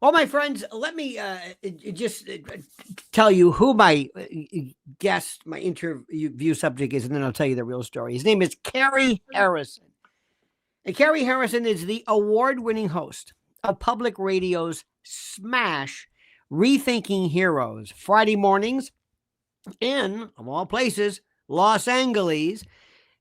Well, my friends, let me just tell you who my guest, my interview subject is, and then I'll tell you the real story. His name is Cary Harrison. And Cary Harrison is the award-winning host of public radio's smash Rethinking Heroes, Friday mornings in, of all places, Los Angeles.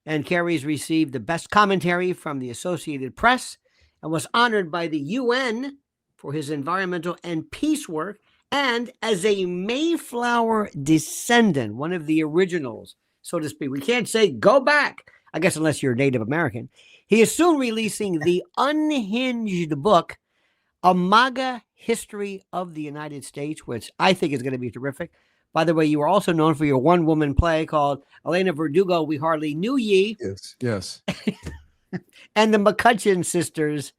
And Cary's received the best commentary from the Associated Press and was honored by the UN for his environmental and peace work, and as a Mayflower descendant, one of the originals, so to speak. We can't say go back, I guess, unless you're Native American. He is soon releasing the unhinged book, A MAGA History of the United States, which I think is going to be terrific. By the way, you are also known for your one-woman play called Elena Verdugo, We Hardly Knew Ye. Yes. And the McCutcheon sisters.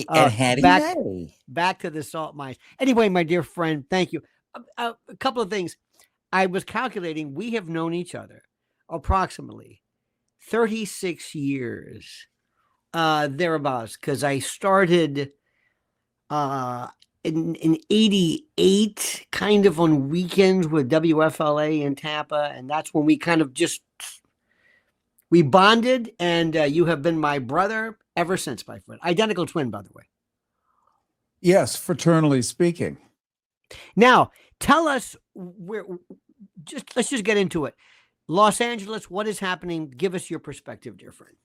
Back to the salt mines. Anyway, my dear friend, thank you. A couple of things. I was calculating, we have known each other approximately 36 years, thereabouts, because I started in 88, kind of on weekends with WFLA in Tampa, and that's when we kind of we bonded, and you have been my brother ever since, my friend. Identical twin, by the way. Yes, fraternally speaking. Now, tell us let's just get into it. Los Angeles, what is happening? Give us your perspective, dear friend.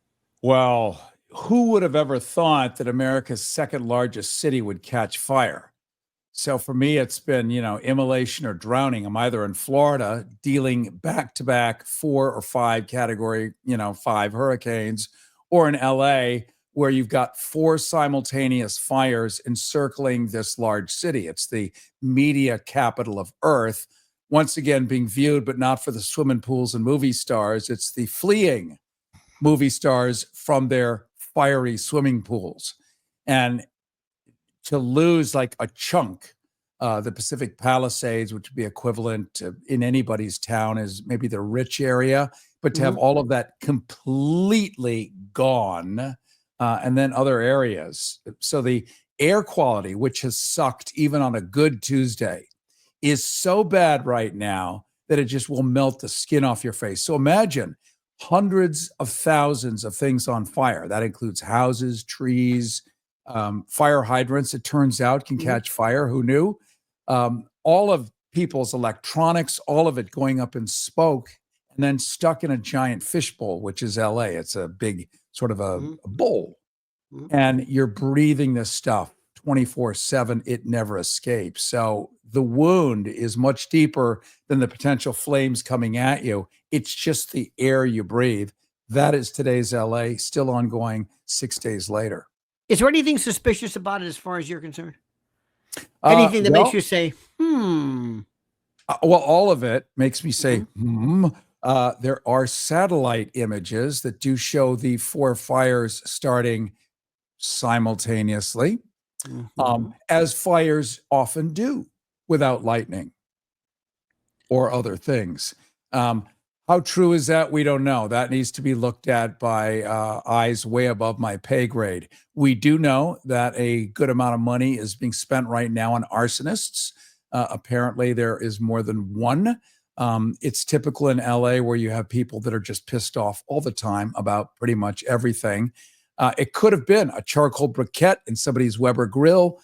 Well, who would have ever thought that America's second largest city would catch fire? So for me, it's been, immolation or drowning. I'm either in Florida dealing back-to-back 4 or 5 category, 5 hurricanes, or in LA where you've got 4 simultaneous fires encircling this large city. It's the media capital of Earth, once again being viewed, but not for the swimming pools and movie stars. It's the fleeing movie stars from their fiery swimming pools. And to lose like a chunk, the Pacific Palisades, which would be equivalent to in anybody's town is maybe the rich area, but to have all of that completely gone, and then other areas. So the air quality, which has sucked even on a good Tuesday, is so bad right now that it just will melt the skin off your face. So imagine hundreds of thousands of things on fire. That includes houses, trees, fire hydrants, it turns out, can catch fire. Who knew? All of people's electronics, all of it going up in smoke and then stuck in a giant fishbowl, which is LA. It's a big sort of a bowl. And you're breathing this stuff 24/7. It never escapes. So the wound is much deeper than the potential flames coming at you. It's just the air you breathe. That is today's LA, still ongoing 6 days later. Is there anything suspicious about it as far as you're concerned? Anything that makes you say, well, all of it makes me say, there are satellite images that do show the 4 fires starting simultaneously, as fires often do without lightning or other things. How true is that? We don't know. That needs to be looked at by eyes way above my pay grade. We do know that a good amount of money is being spent right now on arsonists. Apparently, there is more than one. It's typical in LA where you have people that are just pissed off all the time about pretty much everything. It could have been a charcoal briquette in somebody's Weber grill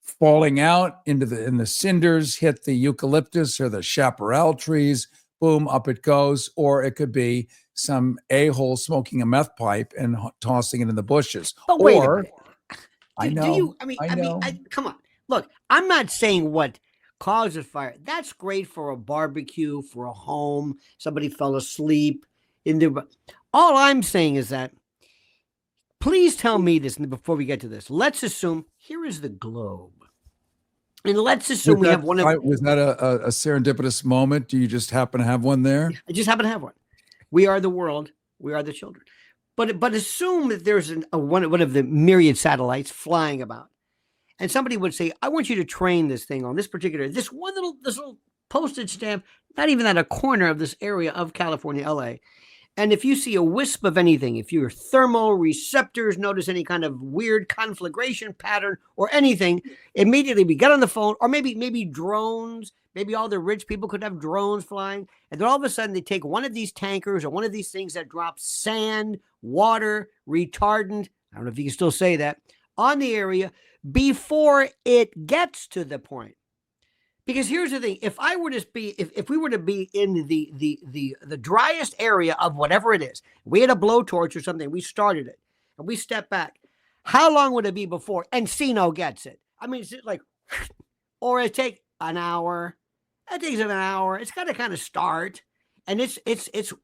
falling out in the cinders, hit the eucalyptus or the chaparral trees. Boom, up it goes. Or it could be some a-hole smoking a meth pipe and tossing it in the bushes. But wait a minute. I know. Come on. Look, I'm not saying what causes fire. That's great for a barbecue, for a home. Somebody fell asleep in there. All I'm saying is that, please tell me this before we get to this. Let's assume here is the globe. And let's assume we have one of... Was that a serendipitous moment? Do you just happen to have one there? I just happen to have one. We are the world. We are the children. But assume that there's one of the myriad satellites flying about. And somebody would say, I want you to train this thing on this little postage stamp, not even at a corner of this area of California, LA. And if you see a wisp of anything, if your thermoreceptors notice any kind of weird conflagration pattern or anything, immediately we get on the phone, or maybe drones. Maybe all the rich people could have drones flying. And then all of a sudden they take one of these tankers or one of these things that drops sand, water, retardant, I don't know if you can still say that, on the area before it gets to the point. Because here's the thing: if I were to be, if we were to be in the driest area of whatever it is, we had a blowtorch or something, we started it, and we step back, how long would it be before Encino gets it? I mean, it's like, or it take an hour. It takes an hour. It's got to kind of start, and it's,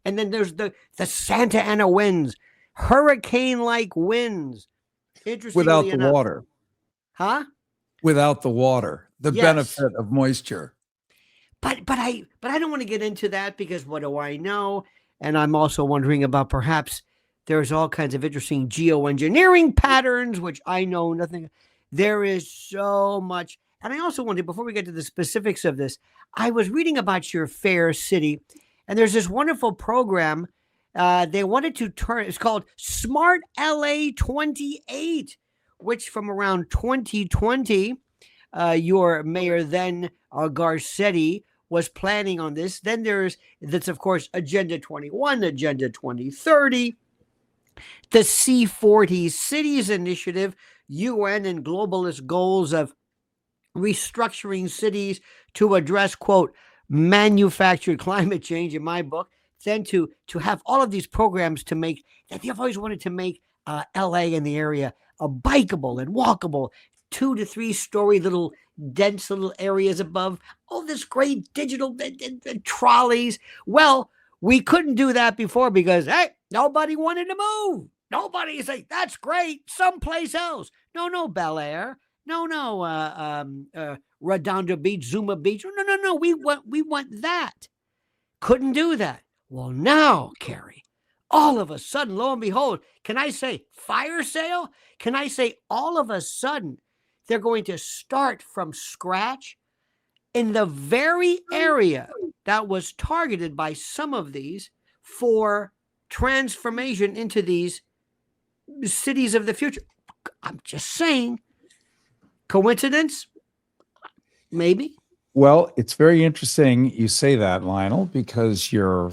and then there's the Santa Ana winds, hurricane-like winds. Interestingly Without the enough. water. Huh? Without the water, the Yes. benefit of moisture. But I don't want to get into that, because what do I know? And I'm also wondering about, perhaps there's all kinds of interesting geoengineering patterns, which I know nothing. There is so much. And I also wanted, before we get to the specifics of this, I was reading about your fair city, and there's this wonderful program. They wanted to turn, it's called Smart LA 28, which from around 2020, your mayor then, Garcetti, was planning on this. Then that's of course Agenda 21, Agenda 2030, the C40 Cities Initiative, UN and globalist goals of restructuring cities to address, quote, manufactured climate change, in my book. Then to have all of these programs to make, that they've always wanted to make LA and the area bikeable and walkable, 2 to 3 story little dense little areas above, all this great digital trolleys. Well, we couldn't do that before because, hey, nobody wanted to move. Nobody's like, that's great, someplace else. No, Bel Air. No, Redondo Beach, Zuma Beach. No, we want that. Couldn't do that. Well, now, Cary, all of a sudden, lo and behold, can I say fire sale? Can I say all of a sudden they're going to start from scratch in the very area that was targeted by some of these for transformation into these cities of the future? I'm just saying. Coincidence? Maybe. Well, it's very interesting you say that, Lionel, because you're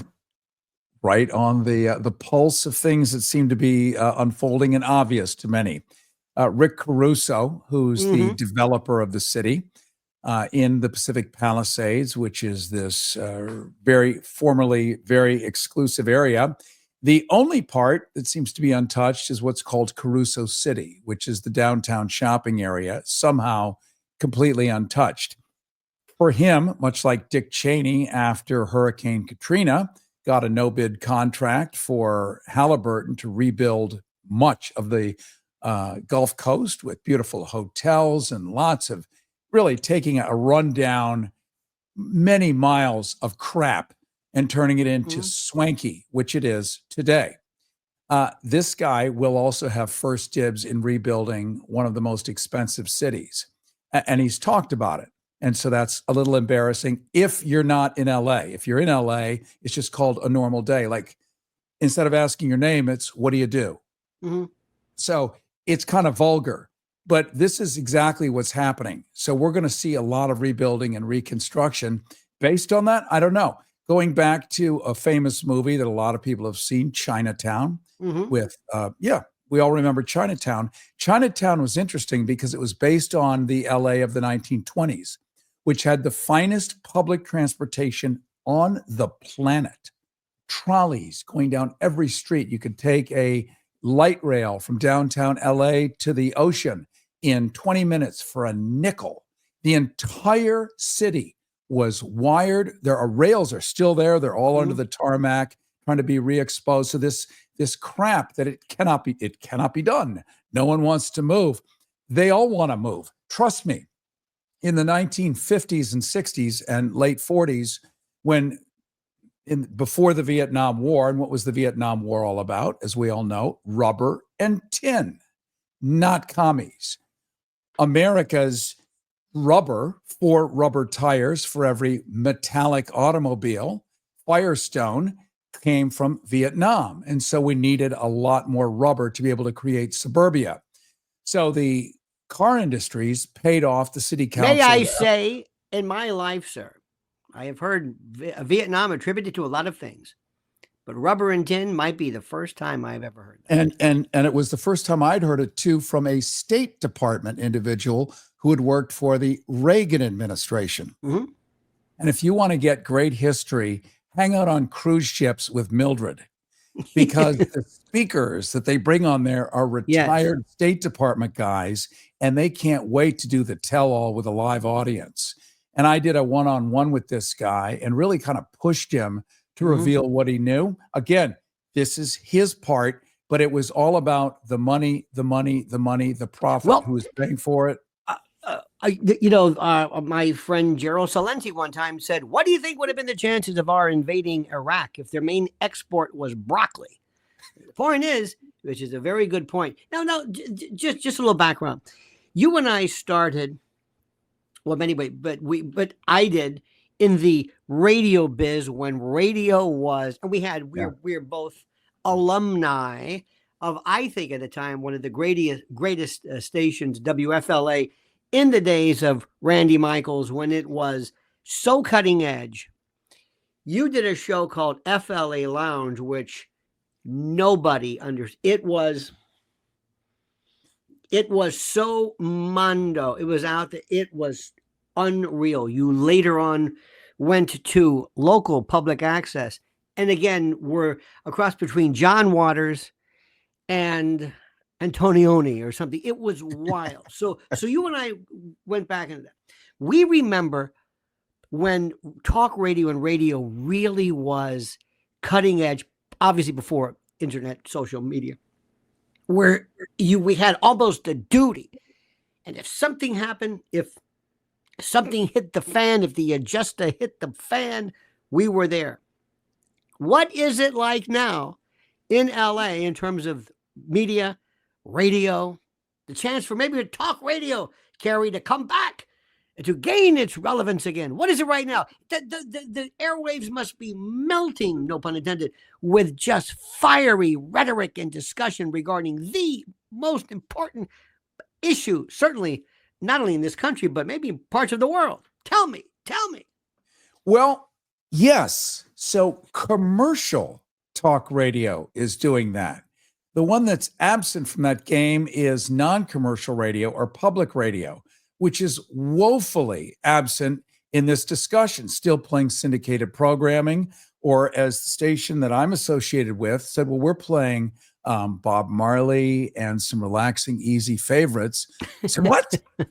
right on the pulse of things that seem to be unfolding and obvious to many. Rick Caruso, who's the developer of the city in the Pacific Palisades, which is this formerly very exclusive area. The only part that seems to be untouched is what's called Caruso City, which is the downtown shopping area, somehow completely untouched. For him, much like Dick Cheney after Hurricane Katrina, got a no-bid contract for Halliburton to rebuild much of the Gulf Coast with beautiful hotels and lots of really taking a rundown, many miles of crap and turning it into swanky, which it is today. This guy will also have first dibs in rebuilding one of the most expensive cities. And he's talked about it. And so that's a little embarrassing if you're not in LA. If you're in LA, it's just called a normal day. Like, instead of asking your name, it's, what do you do? So it's kind of vulgar, but this is exactly what's happening. So we're going to see a lot of rebuilding and reconstruction based on that. I don't know. Going back to a famous movie that a lot of people have seen, Chinatown, with, we all remember Chinatown. Chinatown was interesting because it was based on the LA of the 1920s, which had the finest public transportation on the planet. Trolleys going down every street. You could take a light rail from downtown LA to the ocean in 20 minutes for a nickel. The entire city was wired. Rails are still there. They're all under the tarmac, trying to be re-exposed. So this crap that it cannot be done. No one wants to move. They all want to move. Trust me. In the 1950s and 60s and late 40s, before the Vietnam War, and what was the Vietnam War all about? As we all know, rubber and tin, not commies. America's rubber, 4 rubber tires for every metallic automobile. Firestone came from Vietnam. And so we needed a lot more rubber to be able to create suburbia. So the car industries paid off the city council. May I say, in my life, sir, I have heard Vietnam attributed to a lot of things, but rubber and tin might be the first time I've ever heard that. And it was the first time I'd heard it too from a State Department individual who had worked for the Reagan administration. Mm-hmm. And if you want to get great history, hang out on cruise ships with Mildred, because the speakers that they bring on there are retired State Department guys, and they can't wait to do the tell-all with a live audience. And I did a one-on-one with this guy and really kind of pushed him to reveal what he knew. Again, this is his part, but it was all about the money, the profit, who's paying for it. My friend Gerald Salenti one time said, what do you think would have been the chances of our invading Iraq if their main export was broccoli? The point is, which is a very good point. Just a little background. You and I started, well, anyway, but I did in the radio biz when radio was, and we're both alumni of, I think at the time, one of the greatest stations, WFLA, in the days of Randy Michaels, when it was so cutting edge. You did a show called FLA Lounge, which nobody understood. It was so mondo. It was out there. It was unreal. You later on went to local public access, and again were across between John Waters and Antonioni or something. It was wild. So you and I went back into that. We remember when talk radio and radio really was cutting edge, obviously before internet, social media, where we had almost a duty. And if something happened, if something hit the fan, if the adjuster hit the fan, we were there. What is it like now in LA in terms of media, radio, the chance for maybe a talk radio, Cary, to come back and to gain its relevance again? What is it right now? The airwaves must be melting, no pun intended, with just fiery rhetoric and discussion regarding the most important issue, certainly not only in this country, but maybe in parts of the world. Tell me. Well, yes. So commercial talk radio is doing that. The one that's absent from that game is non-commercial radio or public radio, which is woefully absent in this discussion, still playing syndicated programming, or as the station that I'm associated with said, well, we're playing Bob Marley and some relaxing, easy favorites. I said,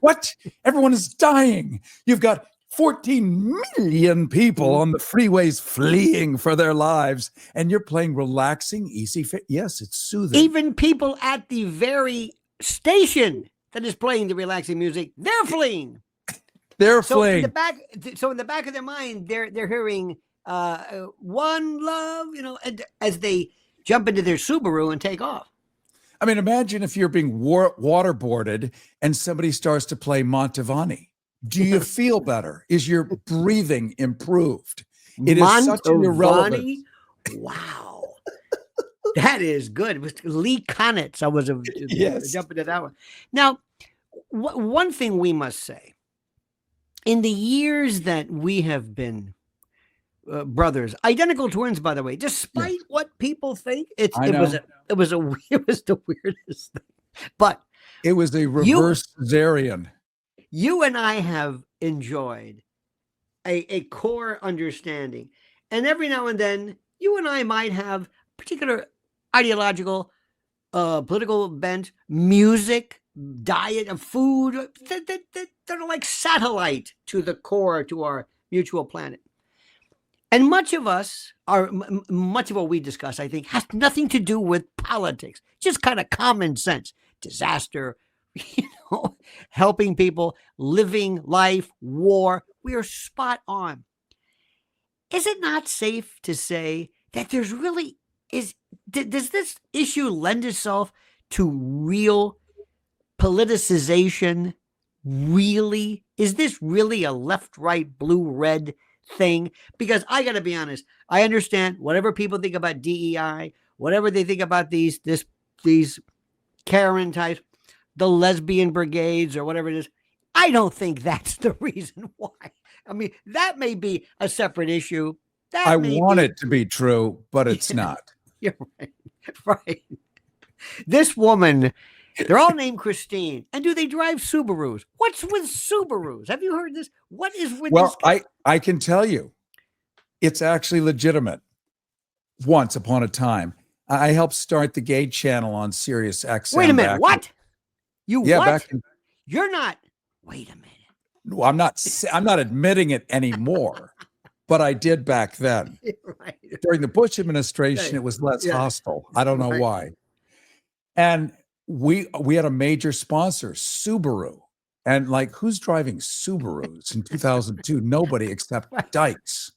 what? Everyone is dying. You've got 14 million people on the freeways fleeing for their lives, and you're playing relaxing, easy. Yes, it's soothing. Even people at the very station that is playing the relaxing music, they're fleeing. Fleeing. In the back of their mind, they're hearing "One Love," as they jump into their Subaru and take off. I mean, imagine if you're being waterboarded and somebody starts to play Mantovani. Do you feel better? Is your breathing improved? It is such an irrelevant. Wow. That is good. It was Lee Konitz. I was jumping to that one. Now, one thing we must say, in the years that we have been brothers, identical twins, by the way, despite what people think, it was the weirdest thing. But it was a reverse cesarean. You and I have enjoyed a core understanding. And every now and then, you and I might have particular ideological, political bent, music, diet, and food that are like satellite to the core, to our mutual planet. And much of what we discuss, I think, has nothing to do with politics, just kind of common sense, disaster, helping people, living life, war. We are spot on. Is it not safe to say that does this issue lend itself to real politicization? Really? Is this really a left, right, blue, red thing, because I got to be honest, I understand whatever people think about DEI, whatever they think about these Karen types, the lesbian brigades or whatever it is. I don't think that's the reason why. I mean, that may be a separate issue. I want it to be true, but it's not. You're right. Right. This woman, they're all named Christine. And do they drive Subarus? What's with Subarus? Have you heard this? What is with this? Well, I can tell you, it's actually legitimate. Once upon a time, I helped start the gay channel on Sirius XM. Wait a minute. What? What? You're not. Wait a minute. Well, I'm not admitting it anymore, but I did back then. Right. During the Bush administration, it was less hostile. I don't know why. And we had a major sponsor, Subaru. And like, who's driving Subarus in 2002? Nobody except dykes.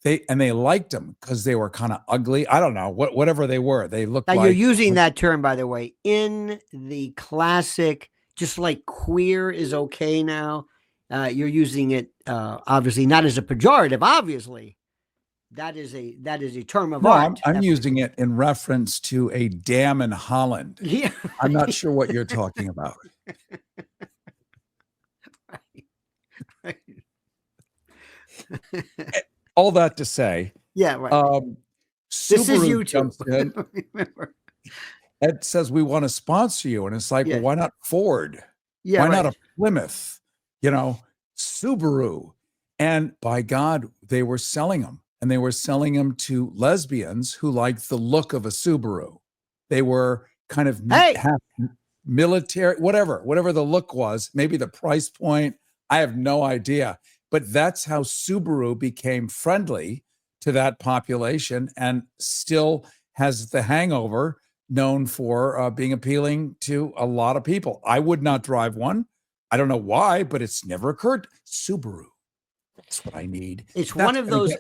They liked them because they were kind of ugly. I don't know, whatever they were. They looked now like. You're using that term, by the way, in the classic, just like queer is okay now. You're using it obviously not as a pejorative. Obviously, that is a term of art. I'm using it in reference to a dam in Holland. Yeah, I'm not sure what you're talking about. Right. All that to say, yeah, right. This is you too. Remember. It says we want to sponsor you, and it's like, well, why not Ford? Yeah, why not a Plymouth? Subaru. And by God, they were selling them, and they were selling them to lesbians who liked the look of a Subaru. They were kind of half military, whatever the look was, maybe the price point. I have no idea. But that's how Subaru became friendly to that population and still has the hangover known for being appealing to a lot of people. I would not drive one. I don't know why, but it's never occurred. Subaru. That's what I need. It's one of those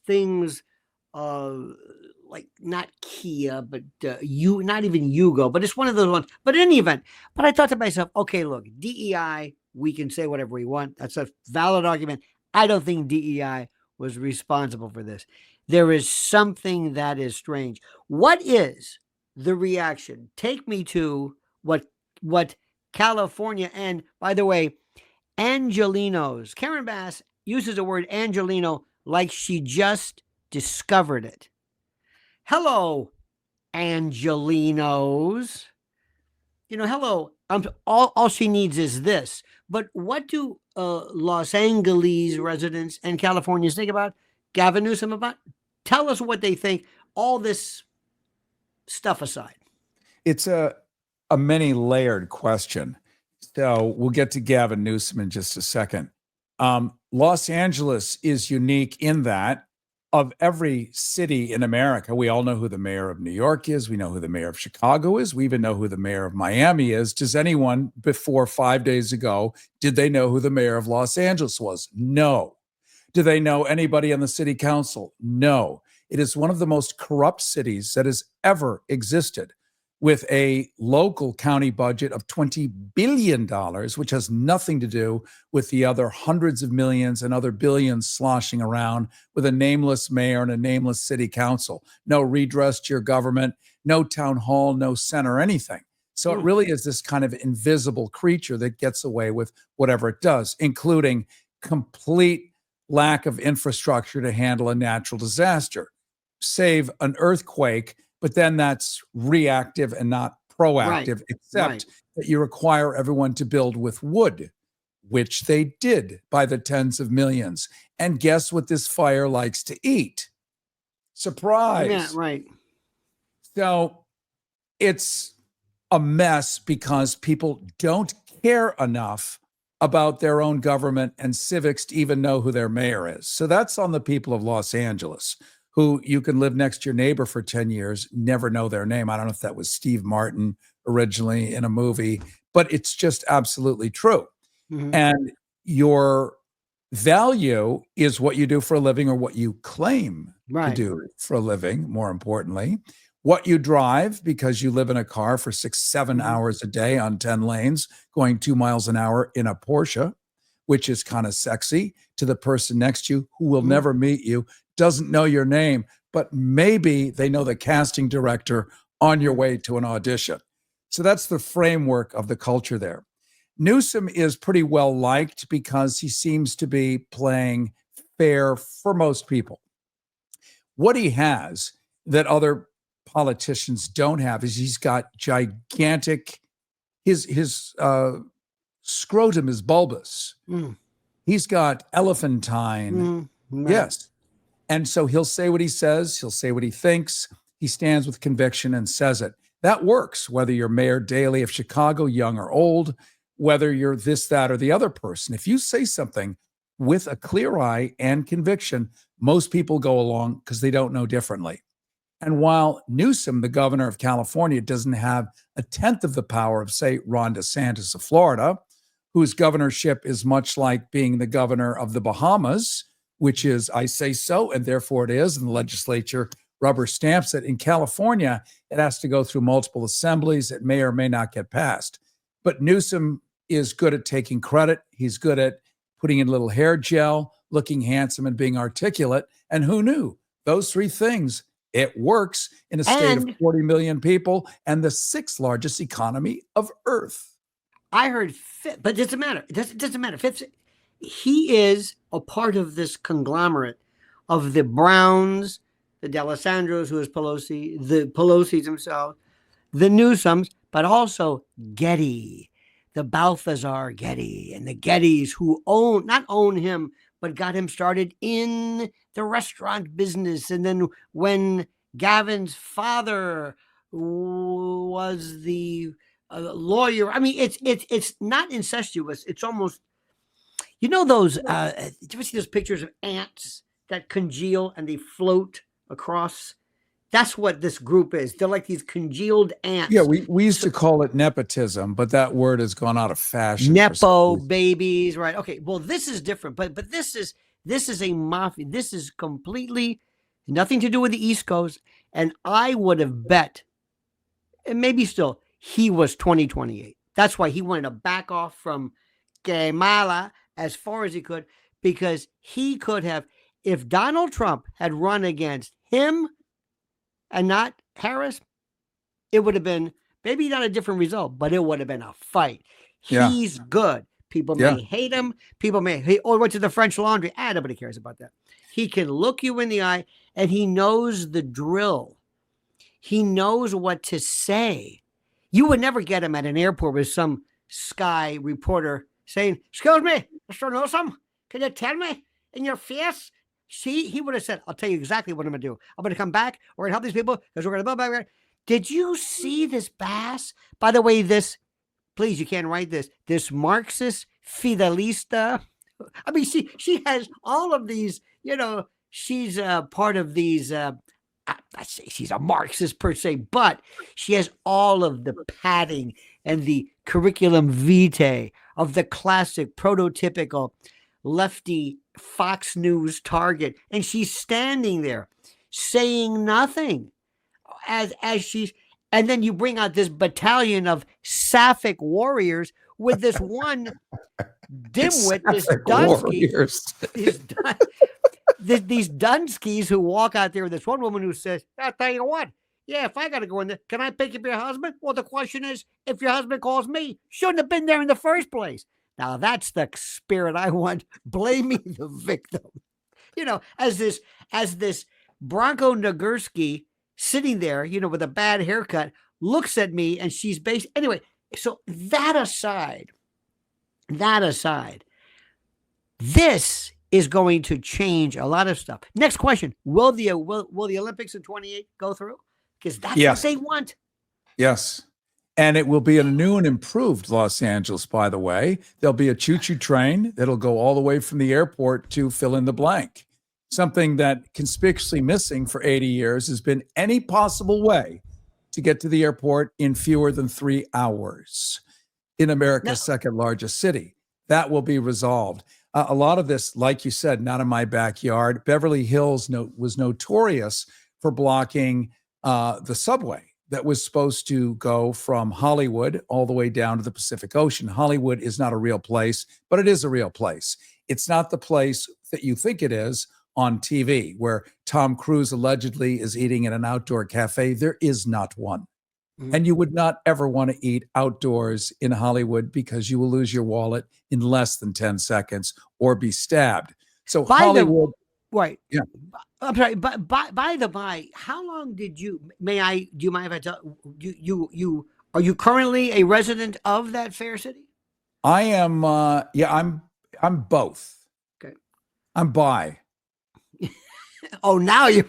things like not Kia, but not even Yugo, but it's one of those ones. But in any event, but I thought to myself, okay, look, DEI, we can say whatever we want. That's a valid argument. I don't think DEI was responsible for this. There is something that is strange. What is the reaction? Take me to what California, and by the way, Angelinos. Karen Bass uses the word Angelino like she just discovered it. Hello, Angelinos. Hello. All she needs is this. But what do Los Angeles residents and Californians think about Gavin Newsom about? Tell us what they think, all this stuff aside. It's a many-layered question. So we'll get to Gavin Newsom in just a second. Los Angeles is unique in that of every city in America, we all know who the mayor of New York is. We know who the mayor of Chicago is. We even know who the mayor of Miami is. Does anyone before 5 days ago, did they know who the mayor of Los Angeles was? No. Do they know anybody on the city council? No. It is one of the most corrupt cities that has ever existed, with a local county budget of $20 billion, which has nothing to do with the other hundreds of millions and other billions sloshing around, with a nameless mayor and a nameless city council. No redress to your government, no town hall, no center, anything. So it really is this kind of invisible creature that gets away with whatever it does, including complete lack of infrastructure to handle a natural disaster, save an earthquake. But then that's reactive and not proactive, except that you require everyone to build with wood, which they did by the tens of millions. And guess what this fire likes to eat? Surprise. Yeah, right. So it's a mess because people don't care enough about their own government and civics to even know who their mayor is. So that's on the people of Los Angeles, who you can live next to your neighbor for 10 years, never know their name. I don't know if that was Steve Martin originally in a movie, but it's just absolutely true. Mm-hmm. And your value is what you do for a living, or what you claim to do for a living, more importantly. What you drive, because you live in a car for 6-7 hours a day on 10 lanes, going 2 miles an hour in a Porsche. which is kind of sexy, to the person next to you who will never meet you, doesn't know your name, but maybe they know the casting director on your way to an audition. So that's the framework of the culture there. Newsom is pretty well liked because he seems to be playing fair for most people. What he has that other politicians don't have is he's got gigantic, his scrotum is bulbous. He's got elephantine. Yes. And so he'll say what he says. He'll say what he thinks. He stands with conviction and says it. That works, whether you're Mayor Daley of Chicago, young or old, whether you're this, that, or the other person. If you say something with a clear eye and conviction, most people go along because they don't know differently. And while Newsom, the governor of California, doesn't have a tenth of the power of, say, Ron DeSantis of Florida, whose governorship is much like being the governor of the Bahamas, which is, I say so, and therefore it is, and the legislature rubber stamps it. In California, it has to go through multiple assemblies. It may or may not get passed. But Newsom is good at taking credit. He's good at putting in a little hair gel, looking handsome, and being articulate. And who knew? Those three things, it works in a state of 40 million people and the sixth largest economy of Earth. I heard fifth, but it doesn't matter. It doesn't matter. Fifth, he is a part of this conglomerate of the Browns, the D'Alessandros, who is Pelosi, the Pelosi's themselves, the Newsoms, but also Getty, the Balthazar Getty, and the Gettys who not own him, but got him started in the restaurant business. And then when Gavin's father was the lawyer, I mean, it's not incestuous. It's almost, you know, those, did you ever see those pictures of ants that congeal and they float across? That's what this group is. They're like these congealed ants. Yeah, we used to call it nepotism, but that word has gone out of fashion. Nepo babies, right? Okay, well, this is different, but this is a mafia. This is completely nothing to do with the East Coast. And I would have bet, and maybe still, he was 2028. That's why he wanted to back off from Kamala as far as he could, because he could have, if Donald Trump had run against him and not Harris, it would have been maybe not a different result, but it would have been a fight. Yeah. He's good. People may hate him. People may hate, went to the French Laundry. Nobody cares about that. He can look you in the eye and he knows the drill. He knows what to say. You would never get him at an airport with some Sky reporter saying, "Excuse me, Mr. Newsom, can you tell me in your face?" He would have said, "I'll tell you exactly what I'm going to do. I'm going to come back. We're going to help these people because we're going to build back." Did you see this bass? By the way, please, you can't write this. This Marxist Fidelista. I mean, she has all of these, you know, she's part of these, I say she's a Marxist per se, but she has all of the padding and the curriculum vitae of the classic prototypical lefty Fox News target. And she's standing there saying nothing as she's, and then you bring out this battalion of sapphic warriors with this one dimwit, this Dunsky, these Dunskies who walk out there with this one woman who says, "I'll tell you what, yeah, if I got to go in there, can I pick up your husband?" Well, the question is, if your husband calls me, shouldn't have been there in the first place. Now, that's the spirit I want, blaming the victim. You know, as this Bronco Nagurski sitting there, you know, with a bad haircut, looks at me and she's based. Anyway, so that aside, this is going to change a lot of stuff. Next question. Will the Olympics in 28 go through? Because that's what they want. Yes. And it will be a new and improved Los Angeles, by the way. There'll be a choo-choo train that'll go all the way from the airport to fill in the blank. Something that conspicuously missing for 80 years has been any possible way to get to the airport in fewer than 3 hours in America's second largest city. That will be resolved. A lot of this, like you said, not in my backyard. Beverly Hills was notorious for blocking the subway that was supposed to go from Hollywood all the way down to the Pacific Ocean. Hollywood is not a real place, but it is a real place. It's not the place that you think it is on TV, where Tom Cruise allegedly is eating in an outdoor cafe. There is not one. And you would not ever want to eat outdoors in Hollywood because you will lose your wallet in less than 10 seconds or be stabbed. So Hollywood. Right. Yeah. I'm sorry, but by the by, how long did you? Do you mind if I tell you? Are you currently a resident of that fair city? I am. I'm both. Okay. I'm bi. Oh, now you.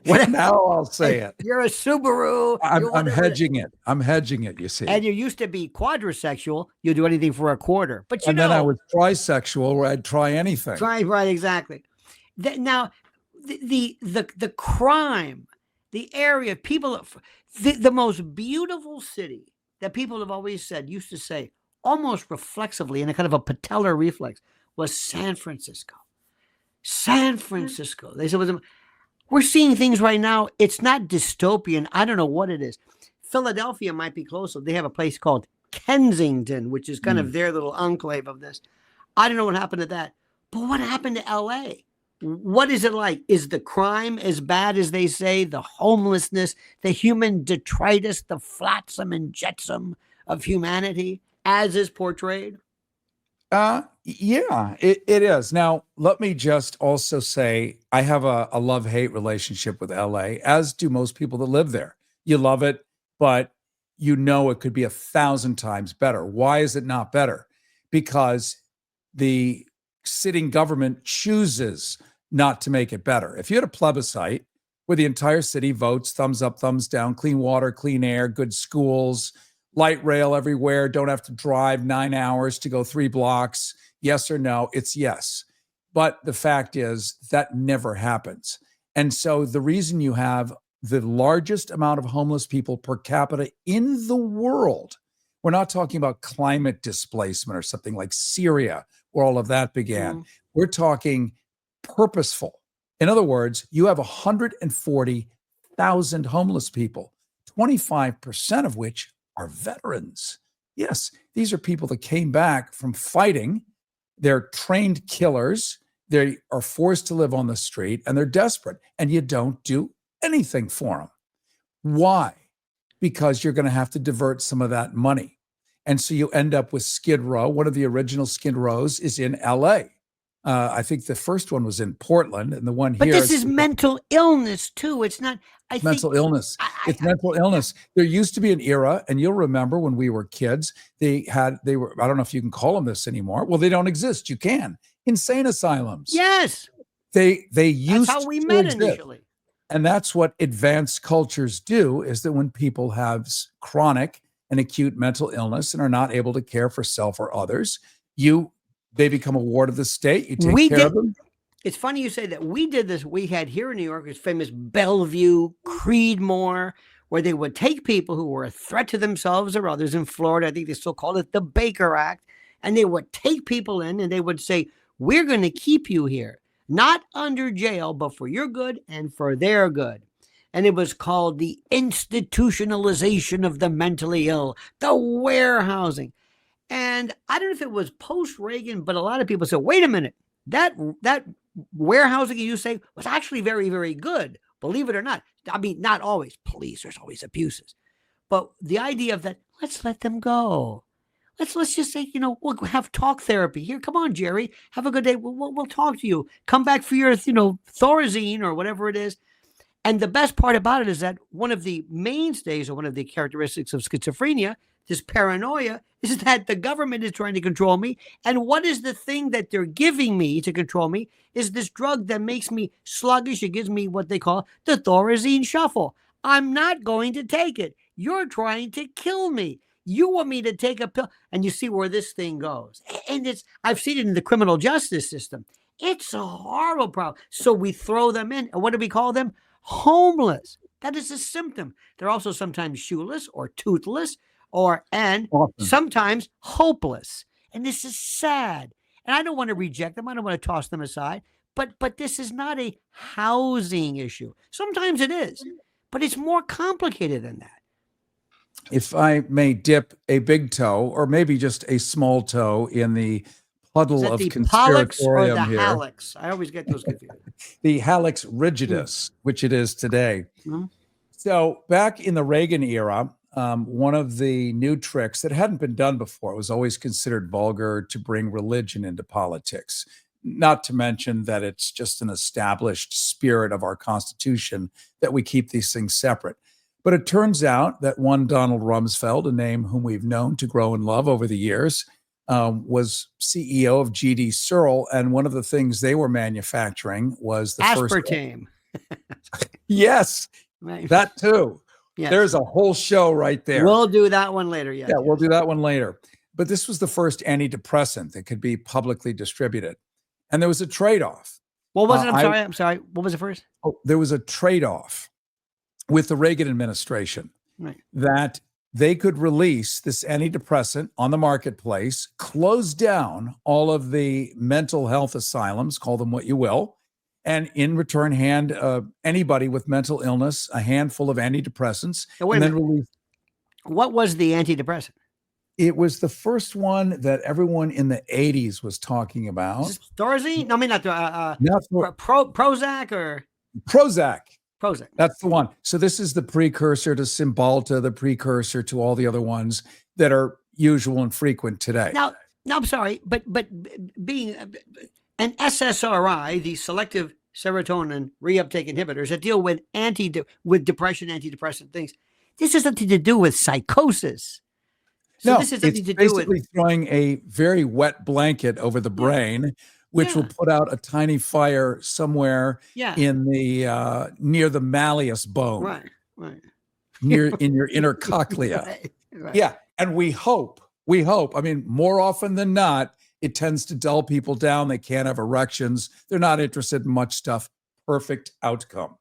What? Now I'll say it. You're a Subaru. I'm hedging it. I'm hedging it. You see. And you used to be quadrisexual. You'll do anything for a quarter. But then I was trisexual, where I'd try anything. Right, exactly. Now, the crime, the area, people, the most beautiful city that people have always said, used to say, almost reflexively, in a kind of a patellar reflex, was San Francisco. San Francisco. They said, we're seeing things right now. It's not dystopian. I don't know what it is. Philadelphia might be closer. They have a place called Kensington, which is kind of their little enclave of this. I don't know what happened to that. But what happened to LA? What is it like? Is the crime as bad as they say? The homelessness, the human detritus, the flotsam and jetsam of humanity, as is portrayed? Yeah, it is. Now, let me just also say I have a love-hate relationship with LA, as do most people that live there. You love it, but you know it could be 1,000 times better. Why is it not better? Because the sitting government chooses not to make it better. If you had a plebiscite where the entire city votes, thumbs up, thumbs down, clean water, clean air, good schools, light rail everywhere, don't have to drive 9 hours to go 3 blocks, yes or no, it's yes. But the fact is that never happens. And so the reason you have the largest amount of homeless people per capita in the world, we're not talking about climate displacement or something like Syria, where all of that began. We're talking purposeful. In other words, you have 140,000 homeless people, 25% of which are veterans. Yes, these are people that came back from fighting. They're trained killers. They are forced to live on the street, and they're desperate, and you don't do anything for them. Why? Because you're going to have to divert some of that money. And so you end up with Skid Row. One of the original Skid Rows is in LA. I think the first one was in Portland, and the one here. But this is mental illness too. It's not. Mental illness. It's mental illness. There used to be an era, and you'll remember when we were kids, they were, I don't know if you can call them this anymore. Well, they don't exist. You can. Insane asylums. Yes. They used. That's how we met initially. And that's what advanced cultures do, is that when people have chronic and acute mental illness and are not able to care for self or others, they become a ward of the state. You take care of them. It's funny you say that. We did this. We had here in New York this famous Bellevue, Creedmoor, where they would take people who were a threat to themselves or others. In Florida, I think they still call it the Baker Act. And they would take people in and they would say, we're going to keep you here, not under jail, but for your good and for their good. And it was called the institutionalization of the mentally ill, the warehousing. And I don't know if it was post-Reagan, but a lot of people said, wait a minute, that warehousing you say was actually very, very good. Believe it or not. I mean, not always. Police, there's always abuses. But the idea of that, let's let them go. Let's just say, we'll have talk therapy. Here, come on, Jerry. Have a good day. We'll talk to you. Come back for your, Thorazine or whatever it is. And the best part about it is that one of the mainstays or one of the characteristics of schizophrenia, this paranoia, is that the government is trying to control me. And what is the thing that they're giving me to control me is this drug that makes me sluggish. It gives me what they call the Thorazine shuffle. I'm not going to take it. You're trying to kill me. You want me to take a pill. And you see where this thing goes. And I've seen it in the criminal justice system. It's a horrible problem. So we throw them in. And what do we call them? Homeless. That is a symptom. They're also sometimes shoeless or toothless and sometimes hopeless. And this is sad. And I don't want to reject them. I don't want to toss them aside. But this is not a housing issue. Sometimes it is, but it's more complicated than that. if I may dip a big toe or maybe just a small toe in the Is puddle that of the pollux or the conspiratorium here, hallux? I always get those confused. the hallux rigidus, which it is today. Mhm. So back in the Reagan era, one of the new tricks that hadn't been done before, it was always considered vulgar to bring religion into politics. Not to mention that it's just an established spirit of our Constitution that we keep these things separate. But it turns out that one Donald Rumsfeld, a name whom we've known to grow in love over the years, was CEO of GD Searle. And one of the things they were manufacturing was the first. Aspartame. Yes, Right. that too. Yes. There's a whole show right there. We'll do that one later. Yes, Yeah, we'll yes. do that one later. But this was the first antidepressant that could be publicly distributed. And there was a trade-off. What was it? I- I'm sorry. What was it first? Oh, there was a trade-off with the Reagan administration Right. that they could release this antidepressant on the marketplace, close down all of the mental health asylums, call them what you will, and in return hand anybody with mental illness a handful of antidepressants, Now, wait and a then minute. release. What was the antidepressant? It was the first one that everyone in the 80s was talking about. Is this Thorazine? No, I mean not Not for Prozac or Prozac. Prozac. That's the one. So this is the precursor to Cymbalta, the precursor to all the other ones that are usual and frequent today. Now, I'm sorry, but being an SSRI, the selective serotonin reuptake inhibitors that deal with depression, antidepressant things, this has nothing to do with psychosis. So no, this has it's nothing to do basically with throwing a very wet blanket over the brain, which will put out a tiny fire somewhere in the near the malleus bone, right. near in your inner cochlea. Right. Yeah, and we hope. I mean, more often than not, it tends to dull people down. They can't have erections. They're not interested in much stuff. Perfect outcome.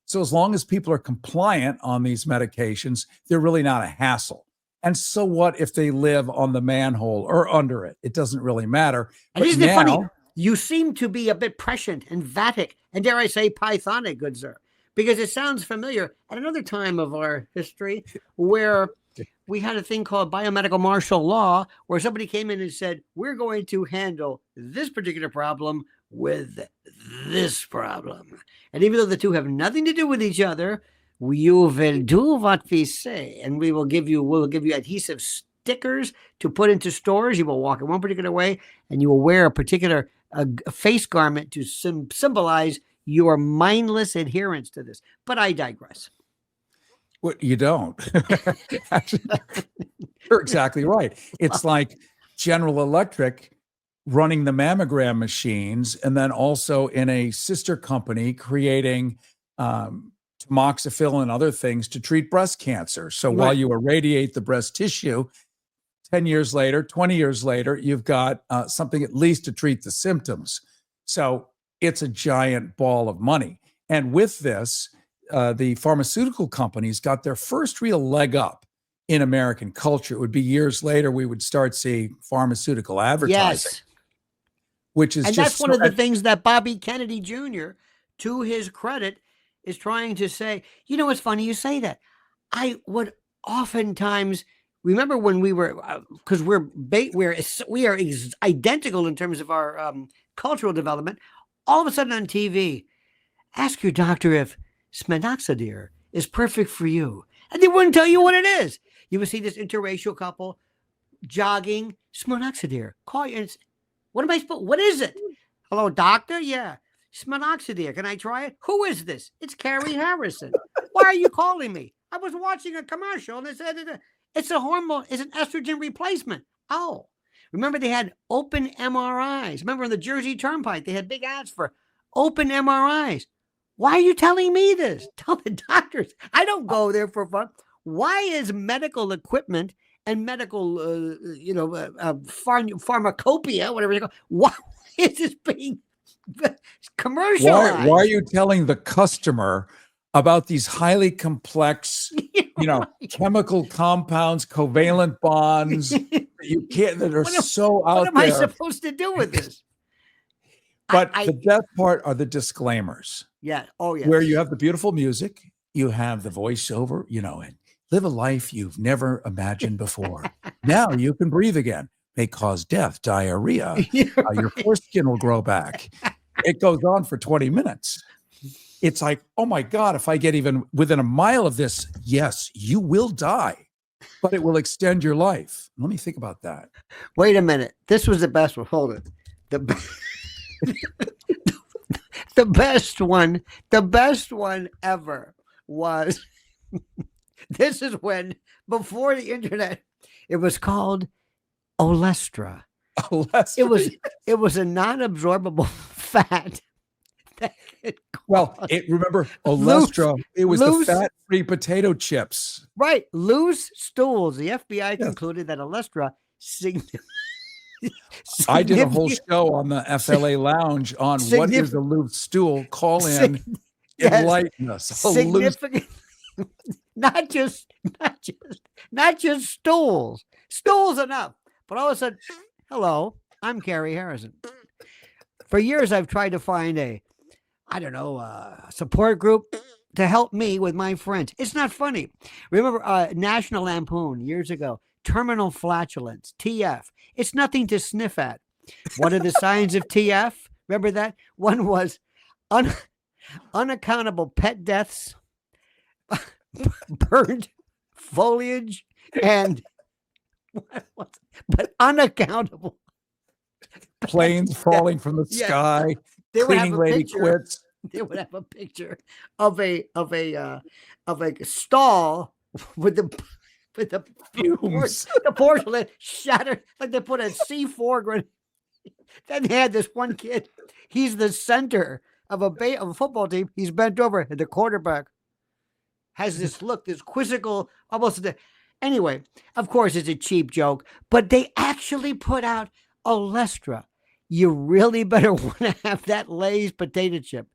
So as long as people are compliant on these medications, they're really not a hassle. And so what if they live on the manhole or under it? It doesn't really matter. And But isn't it funny? now, You seem to be a bit prescient and vatic, and dare I say Pythonic, good sir, because it sounds familiar at another time of our history where we had a thing called biomedical martial law, where somebody came in and said, we're going to handle this particular problem with this problem. And even though the two have nothing to do with each other, you will do what we say, and we'll give you adhesive stickers to put into stores. You will walk in one particular way, and you will wear a particular face garment to symbolize your mindless adherence to this. But I digress. well, you don't. Actually, you're exactly right. It's like General Electric running the mammogram machines and then also in a sister company creating tamoxifen and other things to treat breast cancer. So while you irradiate the breast tissue, 10 years later, 20 years later, you've got something at least to treat the symptoms. So it's a giant ball of money. And with this, the pharmaceutical companies got their first real leg up in American culture. It would be years later we would start seeing pharmaceutical advertising. Yes. Which is and just that's one of the things that Bobby Kennedy Jr., to his credit, is trying to say. You know, it's funny you say that. I would oftentimes remember when we were, because we are identical in terms of our cultural development. All of a sudden on TV, ask your doctor if sminoxidil is perfect for you, and they wouldn't tell you what it is. You would see this interracial couple jogging, sminoxidil. Call you. And what am I supposed? What is it? Hello, doctor. Yeah, sminoxidil. Can I try it? Who is this? It's Cary Harrison. Why are you calling me? I was watching a commercial and it said it's a hormone. It's an estrogen replacement. Oh, remember they had open MRIs. Remember on the Jersey Turnpike they had big ads for open MRIs. Why are you telling me this? Tell the doctors. I don't go there for fun. Why is medical equipment and medical, pharmacopoeia, whatever you call, why is this being commercialized? Why are you telling the customer about these highly complex, chemical compounds, covalent bonds that are so out there? What am I supposed to do with this? But the best part are the disclaimers. Yeah. Oh, yeah. Where you have the beautiful music, you have the voiceover, and live a life you've never imagined before. Now you can breathe again. May cause death, diarrhea. Your foreskin will grow back. It goes on for 20 minutes. It's like, oh my God, if I get even within a mile of this, yes, you will die, but it will extend your life. Let me think about that. Wait a minute. This was the best one. Hold it. The best one ever was, this is when, before the internet, it was called olestra. Olestra. It was a non-absorbable fat. Remember olestra, it was the fat-free potato chips. Right. Loose stools. The FBI concluded that olestra I did a whole show on the FLA Lounge on what is a loose stool. Call in, enlighten us. Significant, not just stools. Stools enough. But all of a sudden, hello, I'm Cary Harrison. For years, I've tried to find a support group to help me with my friends. It's not funny. Remember National Lampoon years ago, terminal flatulence, TF. It's nothing to sniff at. What are the signs of TF? Remember that? One was unaccountable pet deaths, burned foliage, and but unaccountable planes falling from the sky. They would have cleaning a lady picture. quits. They would have a picture of a stall with the Fumes. the porcelain shattered, like they put a C4 grenade. Then they had this one kid. He's the center of a football team. He's bent over, and the quarterback has this look, this quizzical, almost. Anyway, of course, it's a cheap joke, but they actually put out olestra. You really better want to have that Lay's potato chip.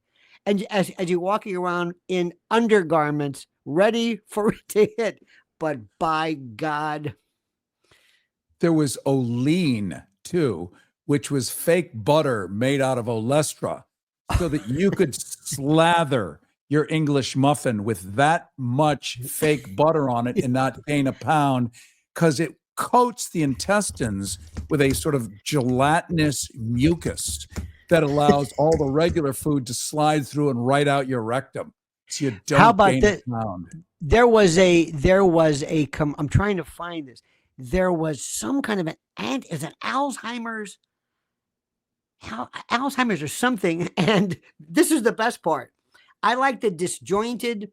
And as you're walking around in undergarments, ready for it to hit. But by God. There was Olean, too, which was fake butter made out of olestra so that you could slather your English muffin with that much fake butter on it and not gain a pound, because it coats the intestines with a sort of gelatinous mucus that allows all the regular food to slide through and right out your rectum. So you don't gain a pound. There was a I'm trying to find this. There was some kind of is it Alzheimer's or something. And this is the best part. I like the disjointed.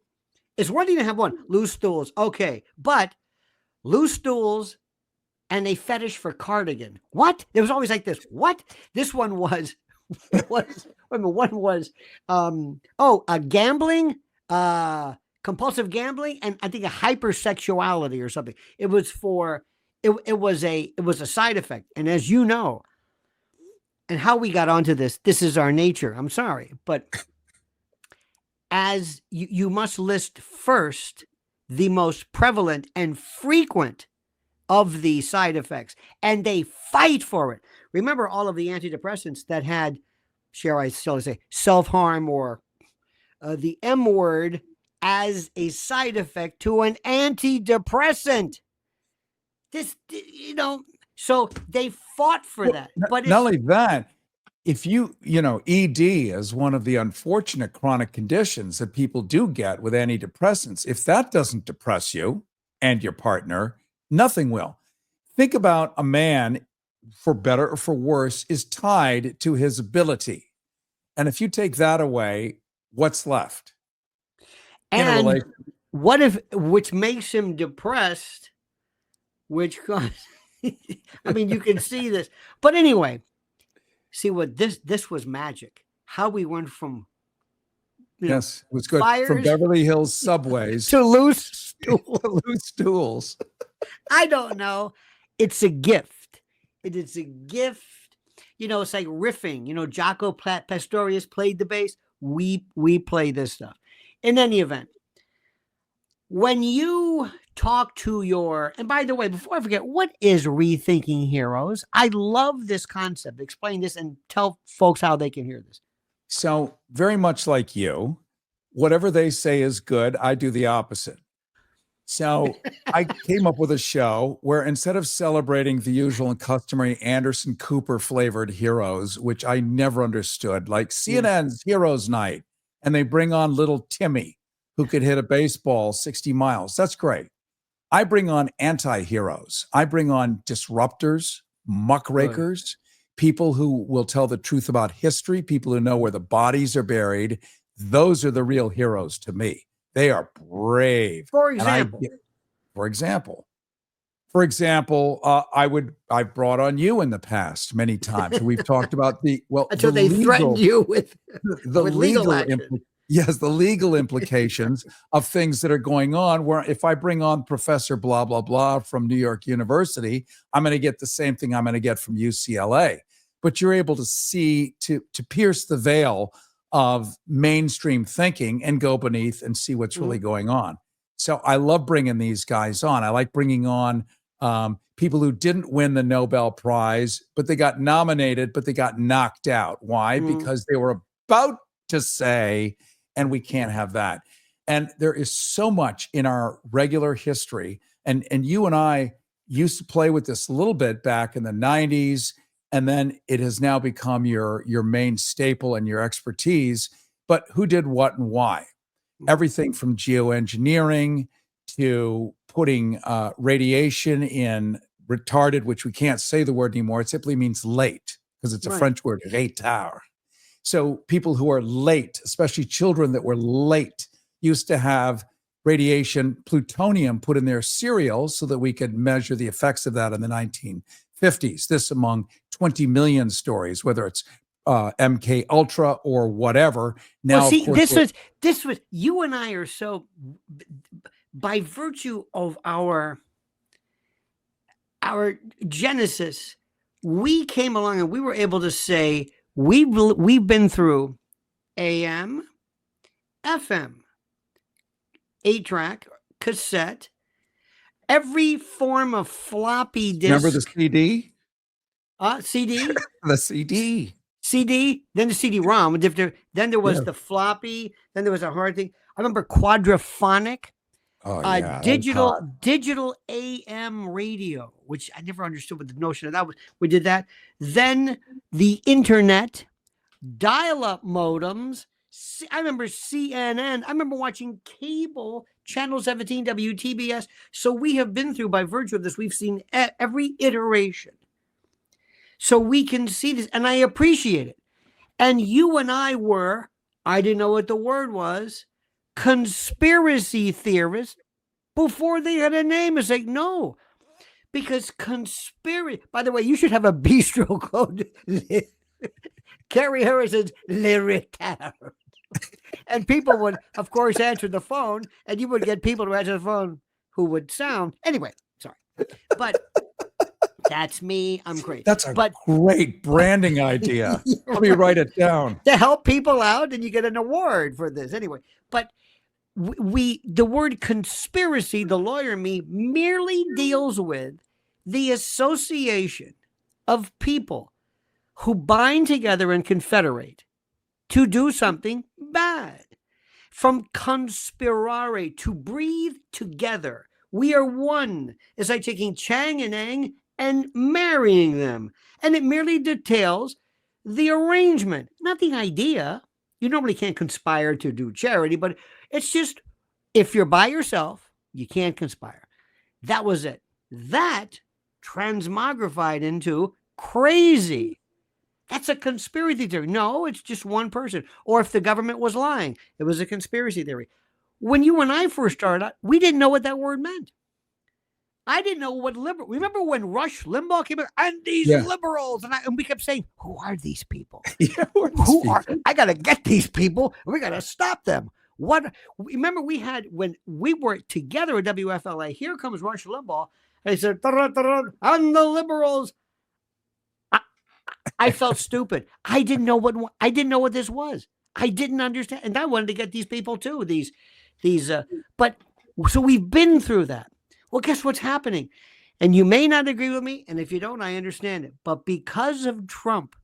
It's one thing to have loose stools. Okay. But loose stools and a fetish for cardigan. What? It was always like this. What? This one was, gambling, compulsive gambling, and I think a hypersexuality or something. It was a side effect. And as you know, and how we got onto this is our nature. I'm sorry, but as you must list first the most prevalent and frequent of the side effects, and they fight for it. Remember all of the antidepressants that had, shall I still say, self-harm or the M word as a side effect to an antidepressant. So they fought for that. But not only that, if ED is one of the unfortunate chronic conditions that people do get with antidepressants. If that doesn't depress you and your partner, nothing will. Think about a man, for better or for worse, is tied to his ability. And if you take that away, what's left? And which makes him depressed, which I mean, you can see this. But anyway, see what this was magic. How we went from yes, it was good. Fires, from Beverly Hills subways to loose stools. I don't know. It's a gift. It is a gift. It's like riffing. Jaco Pastorius played the bass. We play this stuff. In any event, when you talk to and by the way, before I forget, what is Rethinking Heroes? I love this concept. Explain this and tell folks how they can hear this. So very much like you, whatever they say is good, I do the opposite. So I came up with a show where instead of celebrating the usual and customary Anderson Cooper flavored heroes, which I never understood, like CNN's Heroes Night, and they bring on little Timmy who could hit a baseball 60 miles. That's great. I bring on anti-heroes. I bring on disruptors, muckrakers, people who will tell the truth about history, people who know where the bodies are buried. Those are the real heroes to me. They are brave. For example, I've brought on you in the past many times. We've talked about until they threatened you with legal action. The legal implications of things that are going on, where if I bring on Professor blah, blah, blah from New York University, I'm going to get the same thing I'm going to get from UCLA. But you're able to see, to pierce the veil of mainstream thinking and go beneath and see what's really going on. So I love bringing these guys on. I like bringing on people who didn't win the Nobel Prize, but they got nominated, but they got knocked out. Why? Because they were about to say, and we can't have that. And there is so much in our regular history. And you and I used to play with this a little bit back in the 90s. And then it has now become your main staple and your expertise. But who did what and why? Everything from geoengineering to putting radiation in retarded, which we can't say the word anymore. It simply means late because it's a French word, retard. So people who are late, especially children that were late, used to have radiation, plutonium put in their cereal so that we could measure the effects of that in the 1950s. This among 20 million stories, whether it's MK Ultra or whatever. Now, this was you and I are so, by virtue of our genesis, we came along and we were able to say we've been through AM, FM, 8-track, cassette, every form of floppy disk. Remember the CD? CD? The CD. CD, then the CD-ROM. Then there was the floppy. Then there was a hard thing. I remember quadraphonic. Digital AM radio, which I never understood what the notion of that was. We did that. Then the internet, dial-up modems. I remember CNN. I remember watching cable, Channel 17, WTBS. So we have been through, by virtue of this, we've seen every iteration. So we can see this, and I appreciate it. And you and I didn't know what the word was, conspiracy theorists before they had a name. It's like, no, because by the way, you should have a bistro called Cary Harrison's Le Retard. And people would, of course, answer the phone, and you would get people to answer the phone who would sound. Anyway, sorry. But that's me. I'm crazy. That's a great branding idea. Let me write it down. To help people out, and you get an award for this. Anyway, but the word conspiracy, the lawyer in me, merely deals with the association of people who bind together and confederate to do something bad. From conspirare, to breathe together. We are one. It's like taking Chang and Eng and marrying them. And it merely details the arrangement, not the idea. You normally can't conspire to do charity, but it's just, if you're by yourself, you can't conspire. That was it. That transmogrified into crazy. That's a conspiracy theory. No, it's just one person. Or if the government was lying, it was a conspiracy theory. When you and I first started out, we didn't know what that word meant. I didn't know what liberal. Remember when Rush Limbaugh came in, and these liberals, and we kept saying, "Who are these people? I got to get these people. We got to stop them." What? Remember we had when we were together at WFLA. Here comes Rush Limbaugh, and he said, "And the liberals." I felt stupid. I didn't know what this was. I didn't understand, and I wanted to get these people too. But so we've been through that. Well, guess what's happening? And you may not agree with me, and if you don't, I understand it. But because of Trump,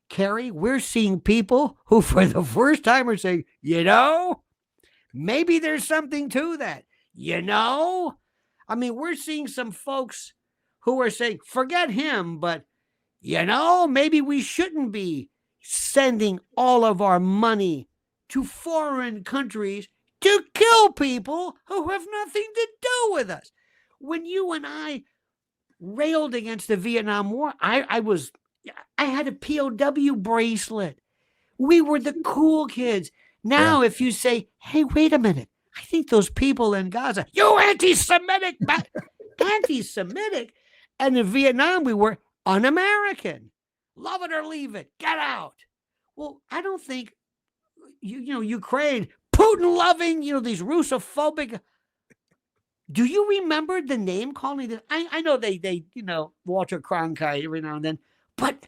Cary, we're seeing people who, for the first time, are saying, maybe there's something to that. you know? I mean, we're seeing some folks who are saying, forget him, but, maybe we shouldn't be sending all of our money to foreign countries to kill people who have nothing to do with us. When you and I railed against the Vietnam War, I had a POW bracelet. We were the cool kids. Now, if you say, hey, wait a minute, I think those people in Gaza, you anti-Semitic, anti-Semitic. And in Vietnam, we were un-American. Love it or leave it. Get out. Well, I don't think, Ukraine, Putin-loving, these Russophobic. Do you remember the name calling? I know they Walter Cronkite every now and then, but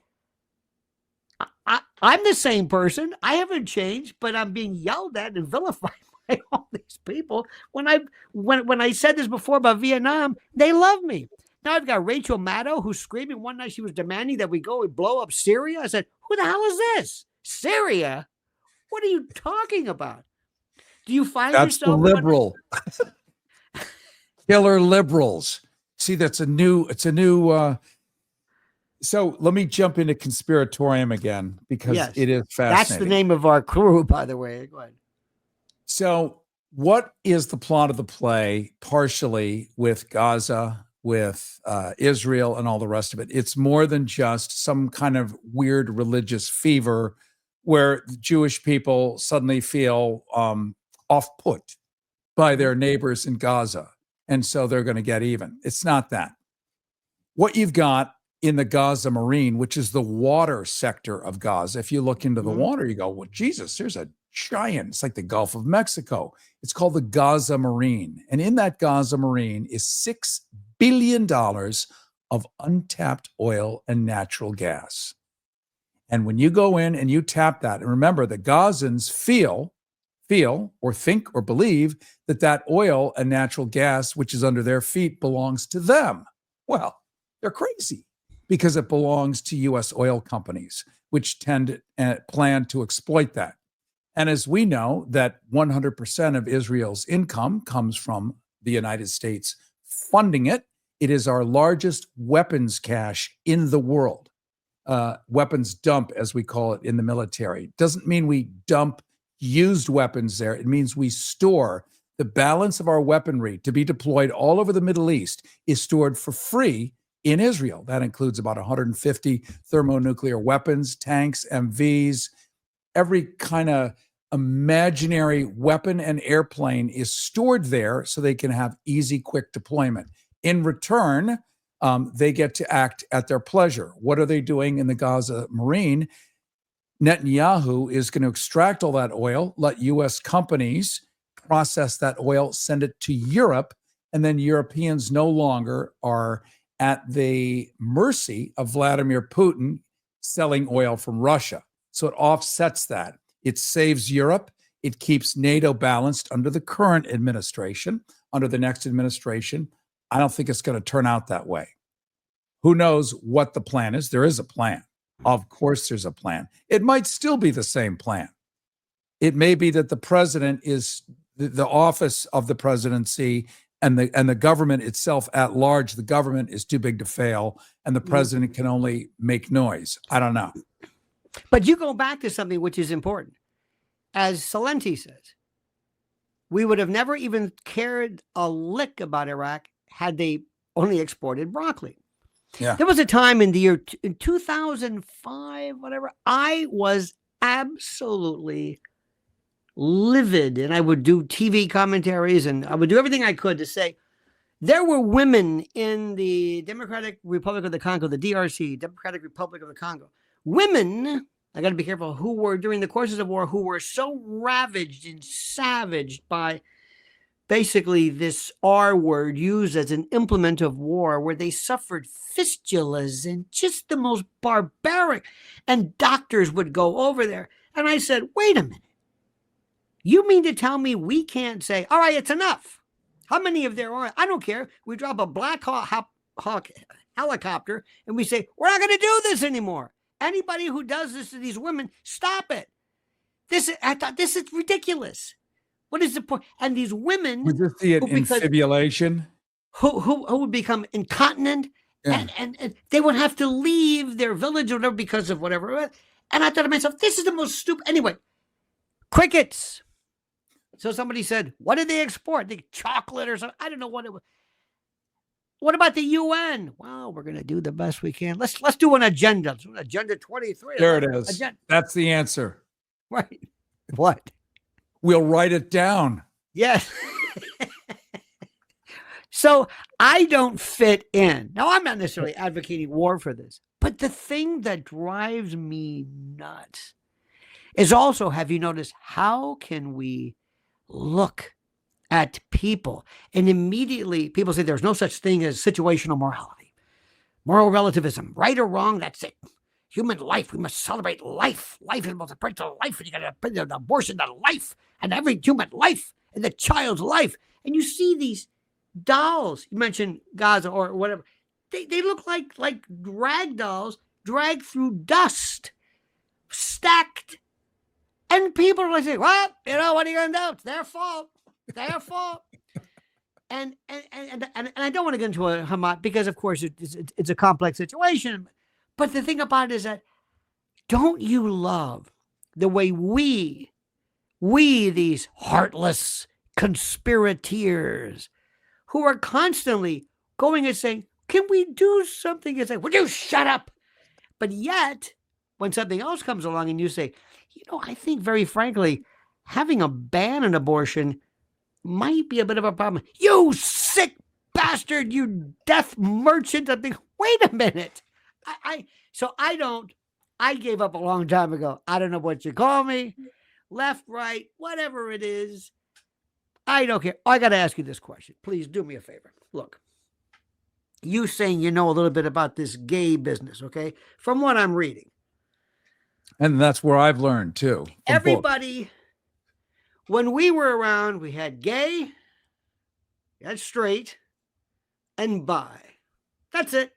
I'm the same person. I haven't changed, but I'm being yelled at and vilified by all these people. When I said this before about Vietnam, they love me. Now I've got Rachel Maddow who's screaming. One night she was demanding that we go and blow up Syria. I said, who the hell is this? Syria? What are you talking about? Do you find That's yourself the liberal killer liberals? See, it's a new so let me jump into conspiratorium again, because it is fascinating. That's the name of our crew, by the way. Go ahead. So what is the plot of the play, partially with Gaza, with Israel and all the rest of it? It's more than just some kind of weird religious fever where Jewish people suddenly feel off-put by their neighbors in Gaza, and so they're going to get even. It's not that. What you've got in the Gaza Marine, which is the water sector of Gaza, if you look into the water, you go, well, Jesus, there's a giant, it's like the Gulf of Mexico. It's called the Gaza Marine. And in that Gaza Marine is $6 billion of untapped oil and natural gas. And when you go in and you tap that, and remember, the Gazans feel or think or believe that oil and natural gas, which is under their feet, belongs to them. Well, they're crazy, because it belongs to U.S. oil companies, which tend and plan to exploit that. And as we know, that 100% of Israel's income comes from the United States funding it. It is our largest weapons cache in the world. Weapons dump, as we call it in the military. Doesn't mean we dump used weapons there. It means we store the balance of our weaponry to be deployed all over the Middle East is stored for free in Israel. That includes about 150 thermonuclear weapons, tanks, MVs, every kind of imaginary weapon and airplane is stored there so they can have easy, quick deployment. In return, they get to act at their pleasure. What are they doing in the Gaza Marine? Netanyahu is going to extract all that oil, let U.S. companies process that oil, send it to Europe, and then Europeans no longer are at the mercy of Vladimir Putin selling oil from Russia. So it offsets that. It saves Europe. It keeps NATO balanced under the current administration. Under the next administration, I don't think it's going to turn out that way. Who knows what the plan is? There is a plan. Of course, there's a plan. It might still be the same plan. It may be that the president is the office of the presidency and the government itself at large. The government is too big to fail, and the president can only make noise. I don't know. But you go back to something which is important. As Salenti says, we would have never even cared a lick about Iraq had they only exported broccoli. Yeah. There was a time in the year in 2005, whatever, I was absolutely livid, and I would do TV commentaries and I would do everything I could to say there were women in the Democratic Republic of the Congo, the DRC, Democratic Republic of the Congo. Women, I got to be careful, who were during the courses of war, who were so ravaged and savaged by basically this R word used as an implement of war, where they suffered fistulas and just the most barbaric, and doctors would go over there. And I said, wait a minute. You mean to tell me we can't say, all right, it's enough? How many of there are? I don't care. We drop a Black Hawk helicopter and we say, we're not going to do this anymore. Anybody who does this to these women, stop it. I thought this is ridiculous. What is the point? And these women Was this the who, because infibulation? who would become incontinent, Yeah. and they would have to leave their village or whatever because of whatever. And I thought to myself, this is the most stupid. Anyway, crickets. So somebody said, what did they export? The chocolate or something? I don't know what it was. What about the UN? Well, we're going to do the best we can. Let's do an agenda. Agenda 23. There it is. That's the answer. Right. What? We'll write it down. Yes. So I don't fit in. Now, I'm not necessarily advocating war for this, but the thing that drives me nuts is also, have you noticed, how can we look at people and immediately people say there's no such thing as situational morality, moral relativism, right or wrong, that's it. Human life, we must celebrate life. Life is the most important to life, and you got to put an abortion to life, and every human life, and the child's life. And you see these dolls, you mentioned Gaza or whatever, they look like rag dolls dragged through dust, stacked. And people are like saying, well, what are you going to do? It's their fault. Their fault. And I don't want to get into a Hamas because, of course, it's a complex situation. But the thing about it is that, don't you love the way we these heartless conspirators who are constantly going and saying, can we do something? And say, would you shut up? But yet, when something else comes along and you say, I think very frankly, having a ban on abortion might be a bit of a problem. You sick bastard, you death merchant. I think, wait a minute. I gave up a long time ago. I don't know what you call me, left, right, whatever it is. I don't care. I got to ask you this question. Please do me a favor. Look, you saying you know a little bit about this gay business, okay? From what I'm reading. And that's where I've learned too. Everybody, when we were around, we had gay, we had straight, and bi. That's it.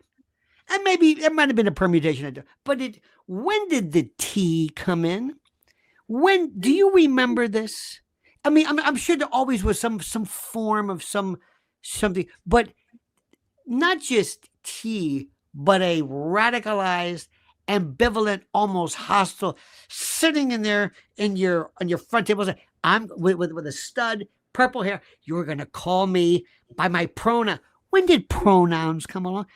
And maybe it might have been a permutation. But when did the T come in? When do you remember this? I mean, I'm sure there always was some form of something, but not just T, but a radicalized, ambivalent, almost hostile, sitting in there on your front table, saying, I'm with a stud, purple hair. You're gonna call me by my pronoun. When did pronouns come along?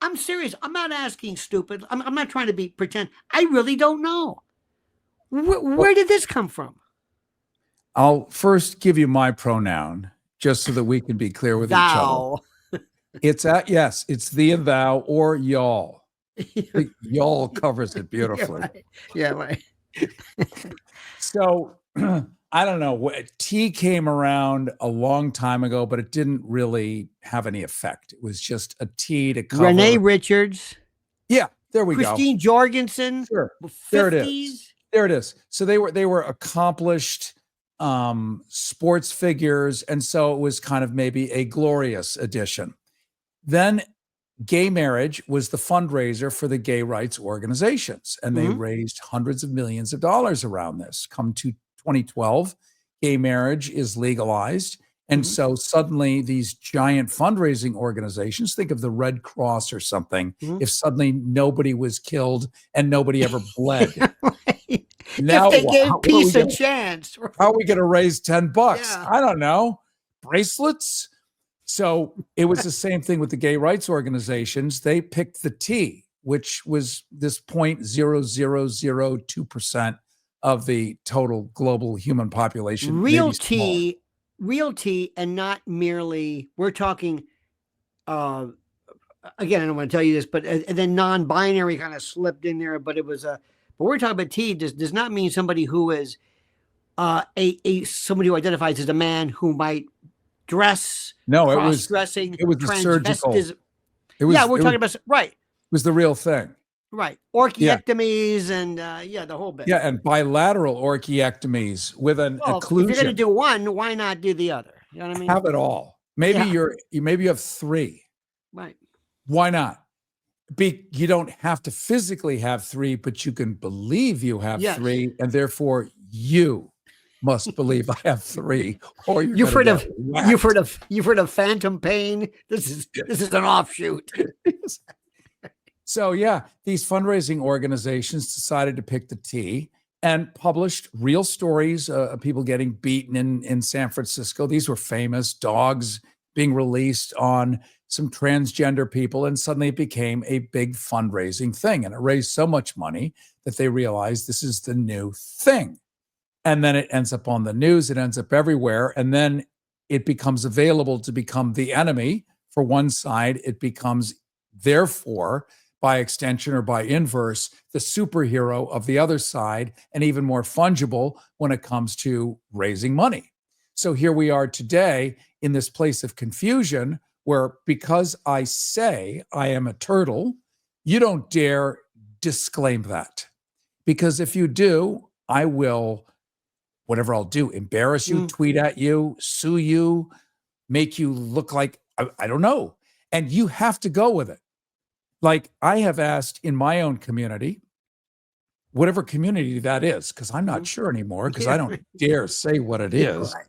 I'm serious. I'm not asking stupid. I'm not trying to pretend. I really don't know. Where did this come from? I'll first give you my pronoun, just so that we can be clear with each other. It's it's thee and thou, or y'all. Y'all covers it beautifully. Yeah, right. So I don't know. T came around a long time ago, but it didn't really have any effect. It was just a T to cover. Renee Richards. Yeah, there we go. Christine Jorgensen. Sure. 50s. There it is. There it is. So they were accomplished sports figures, and so it was kind of maybe a glorious addition. Then gay marriage was the fundraiser for the gay rights organizations, and they raised hundreds of millions of dollars around this. Come to 2012, gay marriage is legalized. And so suddenly these giant fundraising organizations, think of the Red Cross or something, if suddenly nobody was killed and nobody ever bled. Right. Now, if they gave peace a chance. How are we going to raise $10? Yeah. I don't know. Bracelets? So it was the same thing with the gay rights organizations. They picked the T, which was this 0.0002% of the total global human population. Real T, and not merely, we're talking, again, I don't want to tell you this, but and then non-binary kind of slipped in there, but it was but we're talking about T does not mean somebody who is somebody who identifies as a man who might dress. No, cross-dressing. It was the surgical. We're talking about, right. It was the real thing. Right. Orchiectomies and the whole bit. Yeah, and bilateral orchiectomies with an occlusion. If you're going to do one, why not do the other? You know what I mean? Have it all. Maybe you have three. Right. Why not? You don't have to physically have three, but you can believe you have three, and therefore you must believe I have 3, or you're You've gonna heard of get whacked. you've heard of phantom pain. This is an offshoot. So yeah, these fundraising organizations decided to pick the T and published real stories of people getting beaten in San Francisco. These were famous dogs being released on some transgender people, and suddenly it became a big fundraising thing. And it raised so much money that they realized this is the new thing. And then it ends up on the news, it ends up everywhere, and then it becomes available to become the enemy for one side. It becomes, therefore, by extension or by inverse, the superhero of the other side, and even more fungible when it comes to raising money. So here we are today in this place of confusion where, because I say I am a turtle, you don't dare disclaim that. Because if you do, I will, whatever I'll do, embarrass you, tweet at you, sue you, make you look like, I don't know. And you have to go with it. Like I have asked in my own community, whatever community that is, because I'm not sure anymore, because I don't dare say what it is. Right.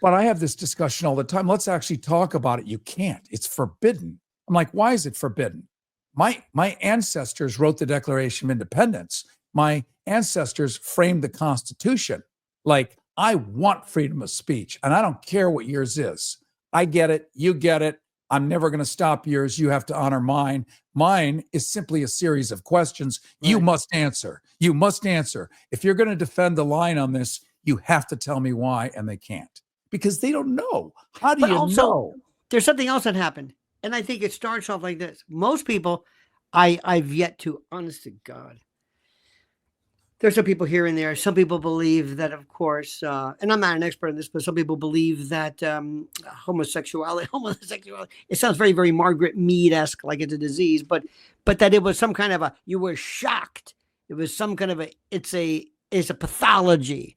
But I have this discussion all the time. Let's actually talk about it. You can't. It's forbidden. I'm like, why is it forbidden? My ancestors wrote the Declaration of Independence. My ancestors framed the Constitution. Like, I want freedom of speech, and I don't care what yours is. I get it. You get it. I'm never going to stop yours. You have to honor mine. Mine is simply a series of questions. Right. You must answer. You must answer. If you're going to defend the line on this, you have to tell me why, and they can't. Because they don't know. How do you know? There's something else that happened. And I think it starts off like this. Most people, I've yet to, honest to God, there's some people here and there. Some people believe that, of course, and I'm not an expert in this, but some people believe that homosexuality, it sounds very, very Margaret Mead-esque, like it's a disease, but that it was some kind of you were shocked. It was some kind of it's a pathology.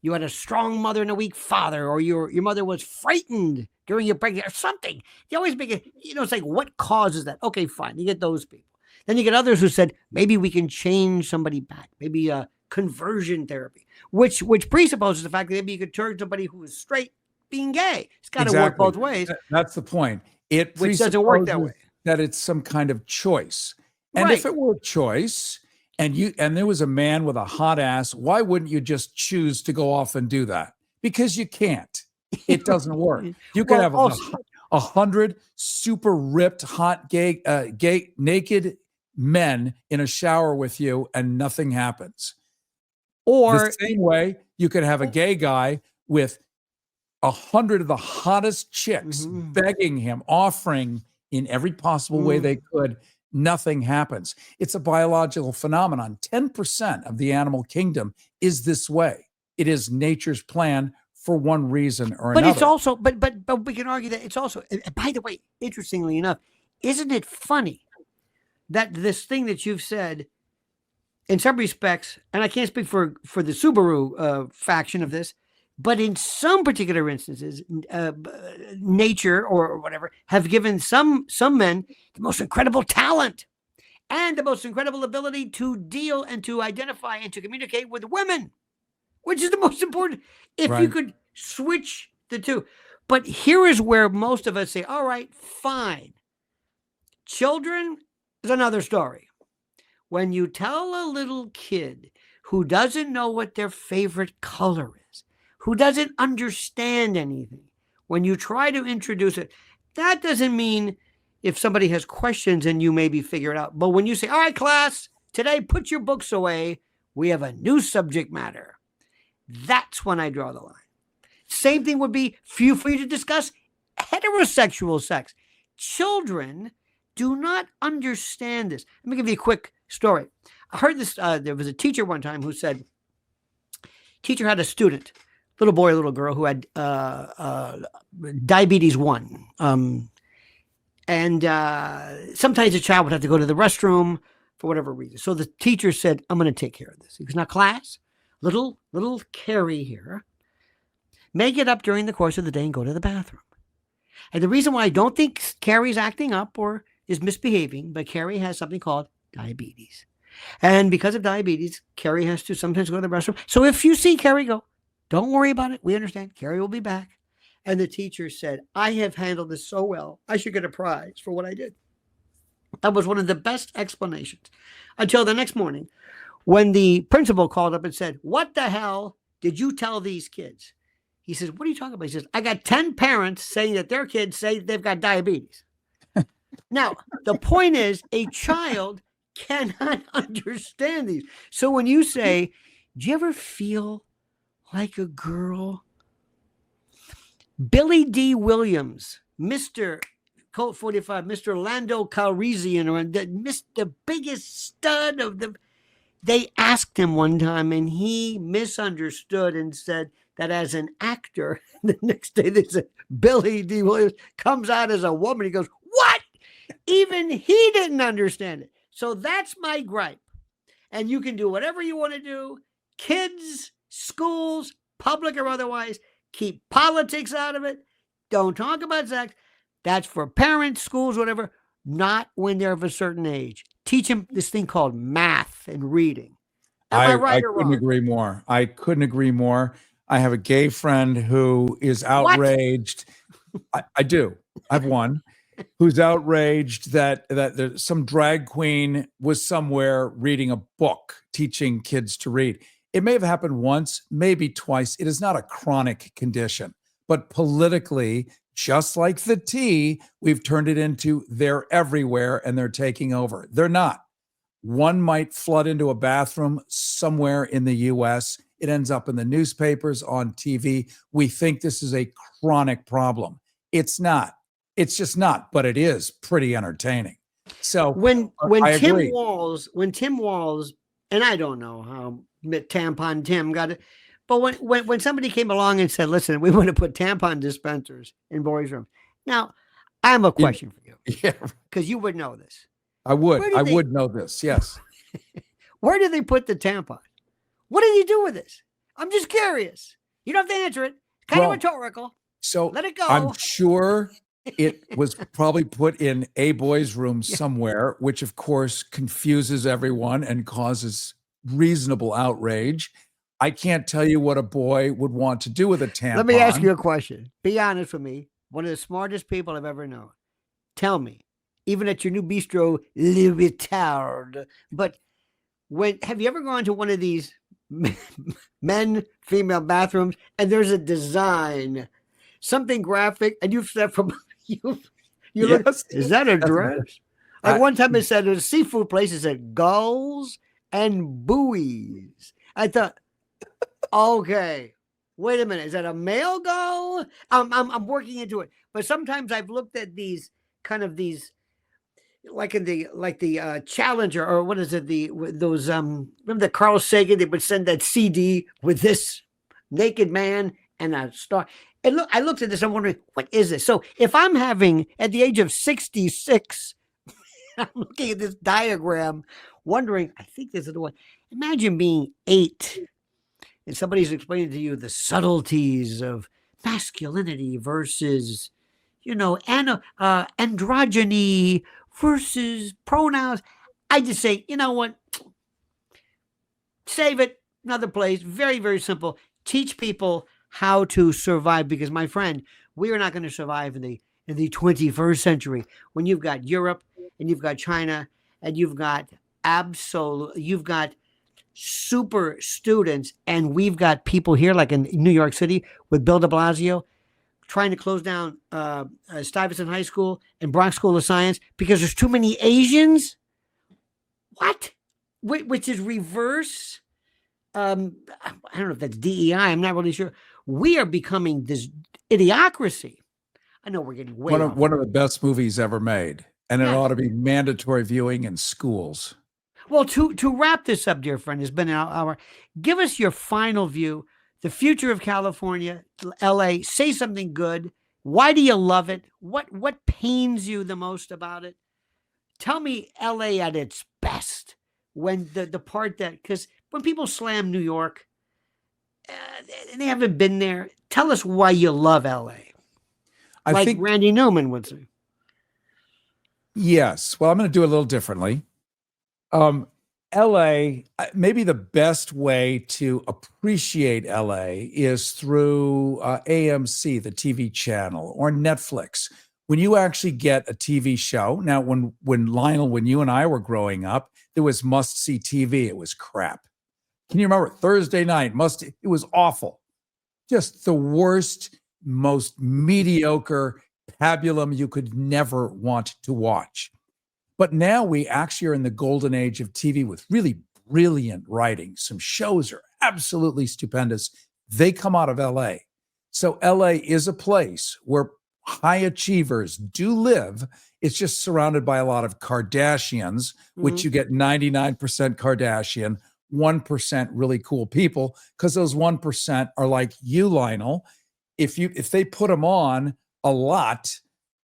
You had a strong mother and a weak father, or your mother was frightened during your pregnancy or something. They always make it, it's like, what causes that? Okay, fine. You get those people. Then you get others who said, maybe we can change somebody back. Maybe conversion therapy, which presupposes the fact that maybe you could turn somebody who is straight being gay. It's got to work both ways. That's the point. Which doesn't work that way. That it's some kind of choice. And if it were a choice, and there was a man with a hot ass, why wouldn't you just choose to go off and do that? Because you can't. It doesn't work. You can have 100 super ripped, hot, gay, naked men in a shower with you, and nothing happens. Or the same way, you could have a gay guy with 100 of the hottest chicks begging him, offering in every possible way they could. Nothing happens. It's a biological phenomenon. 10% of the animal kingdom is this way. It is nature's plan for one reason or another. But it's also, but we can argue that it's also, by the way, interestingly enough, isn't it funny that this thing that you've said, in some respects, and I can't speak for the Subaru faction of this, but in some particular instances, nature or whatever have given some men the most incredible talent and the most incredible ability to deal and to identify and to communicate with women, which is the most important. If you could switch the two. But here is where most of us say, all right, fine. Children is another story. When you tell a little kid who doesn't know what their favorite color is, who doesn't understand anything, when you try to introduce it, that doesn't mean if somebody has questions and you maybe figure it out. But when you say, all right, class, today put your books away, we have a new subject matter. That's when I draw the line. Same thing would be for you to discuss heterosexual sex. Children do not understand this. Let me give you a quick story. I heard this, there was a teacher one time who said, teacher had a student, little boy or little girl, who had diabetes 1. And sometimes a child would have to go to the restroom for whatever reason. So the teacher said, I'm going to take care of this. He goes, now class, little Cary here may get up during the course of the day and go to the bathroom. And the reason why I don't think Cary's acting up or is misbehaving, but Cary has something called diabetes. And because of diabetes, Cary has to sometimes go to the restroom. So if you see Cary go, Don't worry about it. We understand. Cary will be back. And the teacher said, I have handled this so well. I should get a prize for what I did. That was one of the best explanations until the next morning when the principal called up and said, what the hell did you tell these kids? He says, what are you talking about? He says, I got 10 parents saying that their kids say they've got diabetes. Now, the point is a child cannot understand these. So when you say, do you ever feel like a girl? Billy D. Williams, Mr. Colt 45, Mr. Lando Calrissian, or the biggest stud of the. They asked him one time and he misunderstood and said that as an actor, the next day they said, Billy D. Williams comes out as a woman. He goes, what? Even he didn't understand it. So that's my gripe. And you can do whatever you want to do. Kids, schools, public or otherwise, keep politics out of it. Don't talk about sex. That's for parents, schools, whatever. Not when they're of a certain age. Teach them this thing called math and reading. Am I right or wrong? I couldn't agree more. I couldn't agree more. I have a gay friend who is outraged. I do. I have one who's outraged that there's some drag queen was somewhere reading a book, teaching kids to read. It may have happened once, maybe twice. It is not a chronic condition, but politically, just like the tea, we've turned it into they're everywhere and they're taking over. They're not. One might flood into a bathroom somewhere in the US. It ends up in the newspapers, on TV. We think this is a chronic problem. It's not. It's just not, but it is pretty entertaining. So when Tim Walz, and I don't know how Tampon Tim got it, but when somebody came along and said, listen, we want to put tampon dispensers in boys' rooms. Now, I have a question for you. Yeah. Because you would know this. I would know this, yes. Where did they put the tampon? What did he do with this? I'm just curious. You don't have to answer it. Kind of rhetorical. So let it go. I'm sure it was probably put in a boy's room somewhere, which of course confuses everyone and causes reasonable outrage. I can't tell you what a boy would want to do with a tampon. Let me ask you a question. Be honest with me. One of the smartest people I've ever known. Tell me, even at your new bistro, Le Retard, but have you ever gone to one of these men, female bathrooms, and there's a design, something graphic, and you've said from you look, is that a dress? Like one time it said at a seafood place, it said gulls and buoys. I thought, okay, wait a minute, is that a male gull? I'm working into it, but sometimes I've looked at these like the Challenger, or what is it? Those remember the Carl Sagan? They would send that CD with this naked man and a star. And look, I looked at this. I'm wondering, what is this? So if I'm having at the age of 66, I'm looking at this diagram, wondering, I think this is the one. Imagine being 8, and somebody's explaining to you the subtleties of masculinity versus, androgyny versus pronouns. I just say, you know what? Save it. Another place. Very, very simple. Teach people how to survive, because my friend, we are not going to survive in the 21st century when you've got Europe and you've got China and you've got super students, and we've got people here like in New York City with Bill de Blasio trying to close down Stuyvesant High School and Bronx School of Science because there's too many Asians. What? Which is reverse. I don't know if that's DEI. I'm not really sure. We are becoming this idiocracy. I know we're getting way off. One of the best movies ever made, and it ought to be mandatory viewing in schools. Well, to wrap this up, dear friend, it's been an hour. Give us your final view. The future of California, LA. Say something good. Why do you love it? What pains you the most about it? Tell me LA at its best. When the part that, because when people slam New York, they haven't been there. Tell us why you love LA. I think Randy Newman would say. Yes. Well, I'm going to do it a little differently. LA, maybe the best way to appreciate LA is through AMC, the TV channel, or Netflix. When you actually get a TV show, now when Lionel, when you and I were growing up, there was must-see TV. It was crap. Can you remember Thursday night? It was awful. Just the worst, most mediocre pabulum you could never want to watch. But now we actually are in the golden age of TV with really brilliant writing. Some shows are absolutely stupendous. They come out of LA. So LA is a place where high achievers do live. It's just surrounded by a lot of Kardashians, which you get 99% Kardashian, 1% really cool people, because those 1% are like you, Lionel. If they put them on a lot,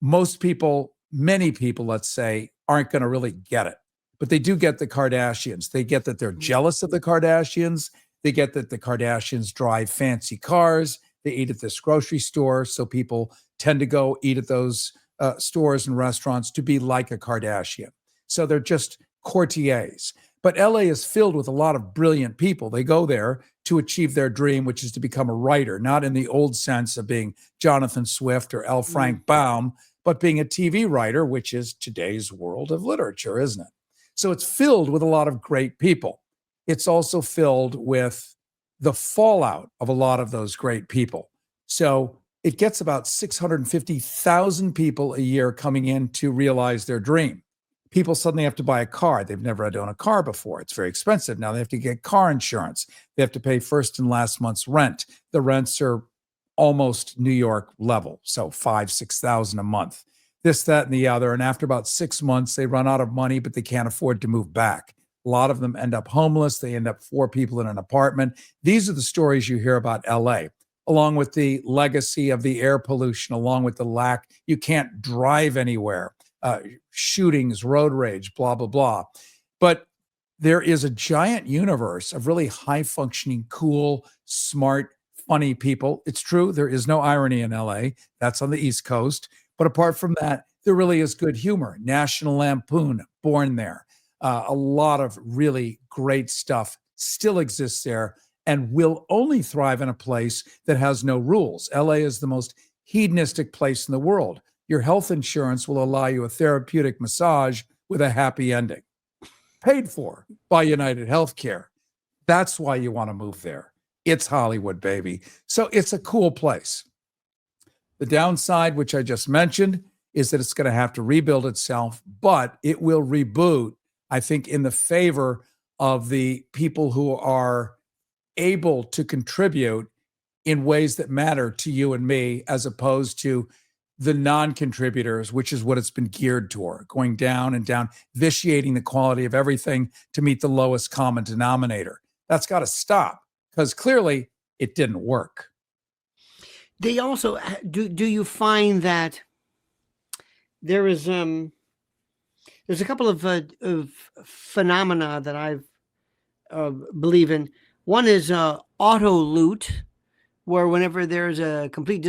most people, many people, let's say, aren't going to really get it. But they do get the Kardashians. They get that they're jealous of the Kardashians. They get that the Kardashians drive fancy cars. They eat at this grocery store. So people tend to go eat at those stores and restaurants to be like a Kardashian. So they're just courtiers. But LA is filled with a lot of brilliant people. They go there to achieve their dream, which is to become a writer, not in the old sense of being Jonathan Swift or L. Frank Baum, but being a TV writer, which is today's world of literature, isn't it? So it's filled with a lot of great people. It's also filled with the fallout of a lot of those great people. So it gets about 650,000 people a year coming in to realize their dream. People suddenly have to buy a car. They've never had to own a car before. It's very expensive. Now they have to get car insurance. They have to pay first and last month's rent. The rents are almost New York level. So 5,000-6,000 a month, this, that, and the other. And after about 6 months, they run out of money, but they can't afford to move back. A lot of them end up homeless. They end up 4 people in an apartment. These are the stories you hear about LA, along with the legacy of the air pollution, along with the lack, you can't drive anywhere, shootings, road rage, blah, blah, blah. But there is a giant universe of really high functioning, cool, smart, funny people. It's true. There is no irony in LA. That's on the East Coast. But apart from that, there really is good humor. National Lampoon, born there. A lot of really great stuff still exists there and will only thrive in a place that has no rules. LA is the most hedonistic place in the world. Your health insurance will allow you a therapeutic massage with a happy ending, paid for by United Healthcare. That's why you want to move there. It's Hollywood, baby. So it's a cool place. The downside, which I just mentioned, is that it's going to have to rebuild itself, but it will reboot, I think, in the favor of the people who are able to contribute in ways that matter to you and me, as opposed to the non-contributors, which is what it's been geared toward, going down and down, vitiating the quality of everything to meet the lowest common denominator. That's got to stop, because clearly it didn't work. They also do you find that there is there's a couple of phenomena that I believe in. One is auto loot, where whenever there's a complete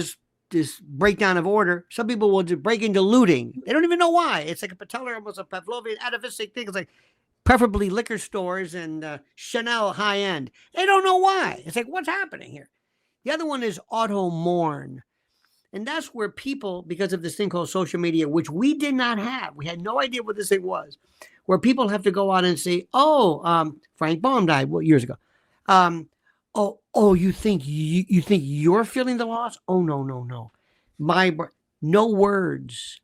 this breakdown of order, some people will just break into looting. They don't even know why. It's like a patellar, almost a Pavlovian atavistic thing. It's like preferably liquor stores and Chanel high end. They don't know why. It's like, what's happening here? The other one is auto mourn. And that's where people, because of this thing called social media, which we did not have, we had no idea what this thing was, where people have to go out and say, Frank Baum died years ago. You think you're feeling the loss? Oh, no. No words.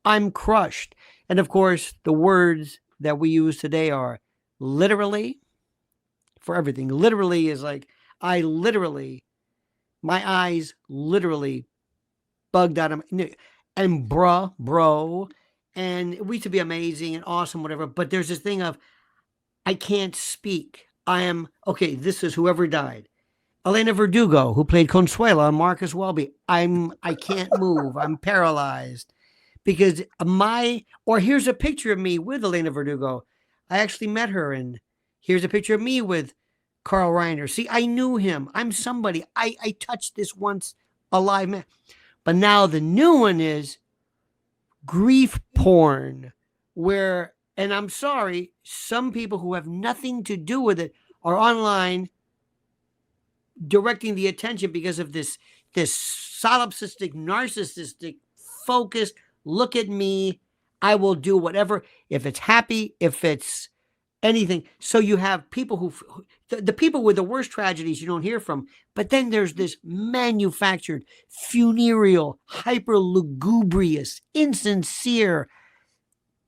I'm crushed. And of course, the words that we use today are literally for everything. Literally is like, my eyes literally bugged out of my, and bro. And we used to be amazing and awesome, whatever. But there's this thing of, I can't speak. This is whoever died. Elena Verdugo, who played Consuela on Marcus Welby. I can't move. I'm paralyzed because here's a picture of me with Elena Verdugo. I actually met her, and here's a picture of me with Carl Reiner. See, I knew him. I'm somebody. I touched this once alive man. But now the new one is grief porn, where And I'm sorry, some people who have nothing to do with it are online directing the attention because of this solipsistic, narcissistic, focused, look at me, I will do whatever, if it's happy, if it's anything. So you have people the people with the worst tragedies you don't hear from, but then there's this manufactured, funereal, hyper lugubrious, insincere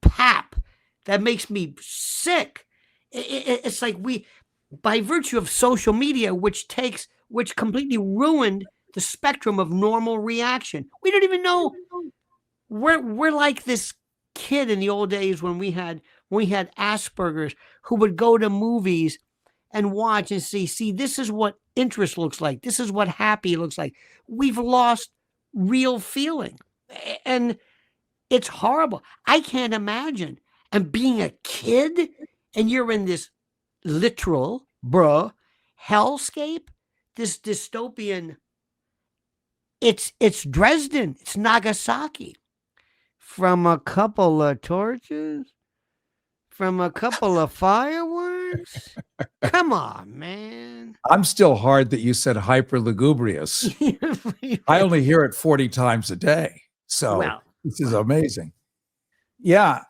pap that makes me sick. It's like by virtue of social media, which completely ruined the spectrum of normal reaction. We don't even know. We're like this kid in the old days when we had Asperger's, who would go to movies and watch and see, this is what interest looks like. This is what happy looks like. We've lost real feeling. And it's horrible. I can't imagine. And being a kid and you're in this literal, hellscape, this dystopian, it's Dresden, it's Nagasaki. From a couple of torches, from a couple of fireworks. Come on, man. I'm still hard that you said hyper lugubrious. I only hear it 40 times a day. So this is amazing. Yeah,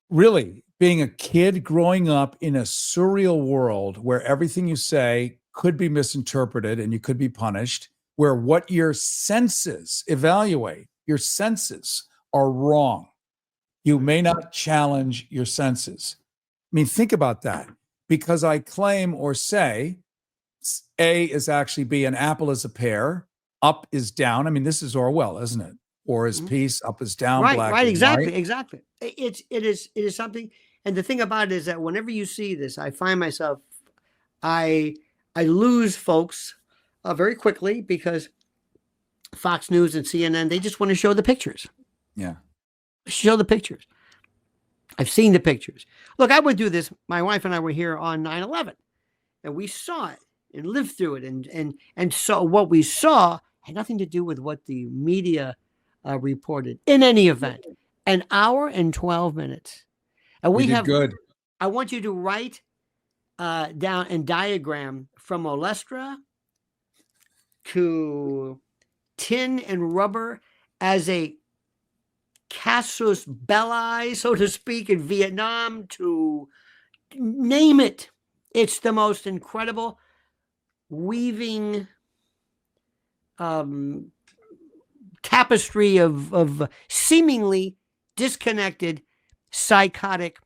really, being a kid growing up in a surreal world where everything you say could be misinterpreted and you could be punished, where what your senses evaluate, your senses are wrong. You may not challenge your senses. I mean, think about that. Because I claim or say A is actually B, an apple is a pear, up is down. I mean, this is Orwell, isn't it? Or is peace, up is down, black right, is exactly, white. exactly. It is something. And the thing about it is that whenever you see this, I find myself, I lose folks very quickly because Fox News and CNN, they just want to show the pictures. Yeah. Show the pictures. I've seen the pictures. Look, I would do this. My wife and I were here on 9/11, and we saw it and lived through it. And so what we saw had nothing to do with what the media reported. In any event, an hour and 12 minutes. And we have good. I want you to write down and diagram from Olestra to tin and rubber as a casus belli, so to speak, in Vietnam, to name it. It's the most incredible weaving tapestry of seemingly disconnected, psychotic,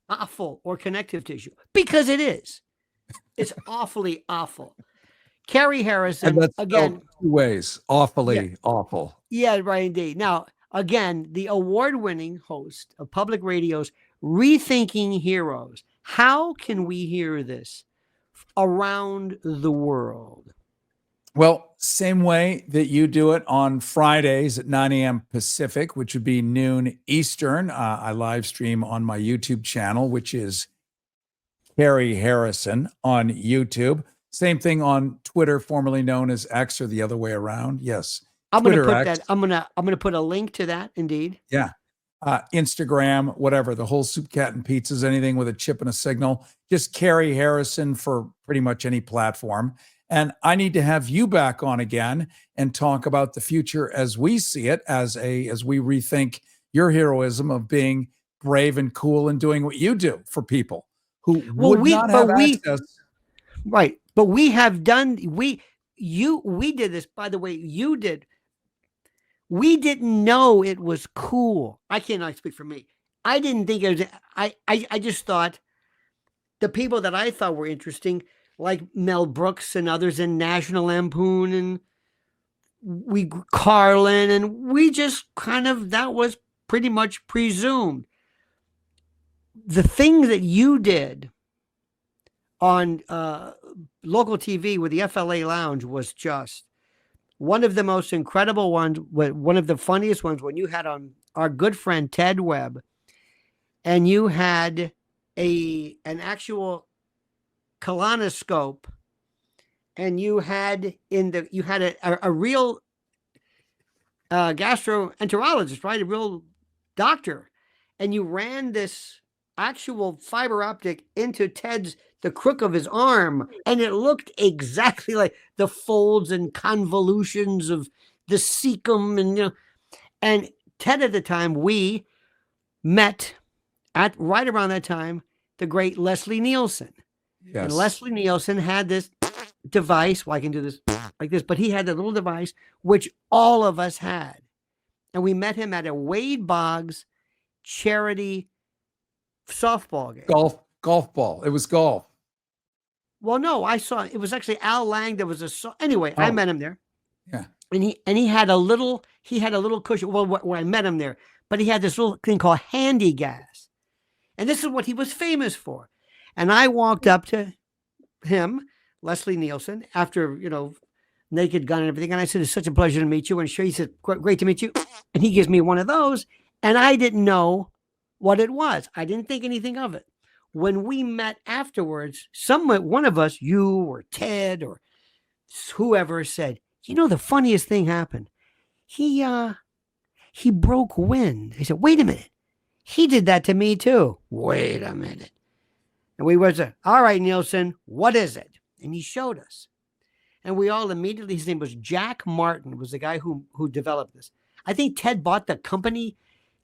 awful, or connective tissue. Because it is. It's awfully awful. Cary Harrison, And that's again, 2 ways. Awfully awful. Yeah, right, indeed. Now, again, the award-winning host of public radio's Rethinking Heroes. How can we hear this around the world? Well, same way that you do it on Fridays at 9 a.m. Pacific, which would be noon Eastern. I live stream on my YouTube channel, which is Cary Harrison on YouTube. Same thing on Twitter, formerly known as X, or the other way around. Yes. I'm going to put X. that. I'm going to put a link to that. Indeed. Yeah. Instagram, whatever, the whole soup, cat, and pizzas, anything with a chip and a signal. Just Cary Harrison for pretty much any platform. And I need to have you back on again and talk about the future as we see it, as we rethink your heroism of being brave and cool and doing what you do for people who would not have access. Right. But we have done, we did this, by the way, you did. We didn't know it was cool. I cannot speak for me. I didn't think it was, I just thought the people that I thought were interesting, like Mel Brooks and others in National Lampoon and Carlin, and we just kind of, that was pretty much presumed. The thing that you did on local TV with the FLA Lounge was just one of the most incredible ones, one of the funniest ones, when you had on our good friend Ted Webb, and you had an actual colonoscope, and you had a real gastroenterologist, right? A real doctor. and you ran this actual fiber optic into the crook of his arm, and it looked exactly like the folds and convolutions of the cecum, and Ted at the time, we met at right around that time, the great Leslie Nielsen. Yes. And Leslie Nielsen had this device. Well, I can do this like this, but he had a little device which all of us had. And we met him at a Wade Boggs charity softball game. Golf ball. It was golf. Well, no, I saw it was actually Al Lang. There was anyway, I met him there. Yeah. And he had a little cushion. Well, where I met him there, but he had this little thing called handy gas. And this is what he was famous for. And I walked up to him, Leslie Nielsen, after, Naked Gun and everything. And I said, it's such a pleasure to meet you. And he said, great to meet you. And he gives me one of those. And I didn't know what it was. I didn't think anything of it. When we met afterwards, one of us, you or Ted or whoever, said, the funniest thing happened. He broke wind. I said, wait a minute. He did that to me too. Wait a minute. And we was, all right, Nielsen, what is it? And he showed us. And we all immediately, his name was Jack Martin, was the guy who developed this. I think Ted bought the company.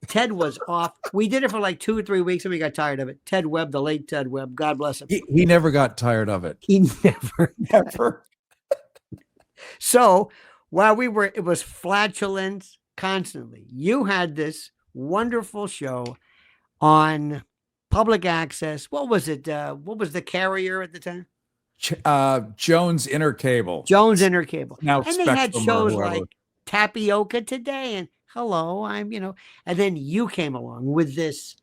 Ted was off. We did it for like 2 or 3 weeks and we got tired of it. Ted Webb, the late Ted Webb, God bless him. He never got tired of it. He never. So while it was flatulence constantly. You had this wonderful show on public access. What was it? What was the carrier at the time? Jones Intercable. Jones Intercable. Now and they had shows like Tapioca Today and Hello, and then you came along with this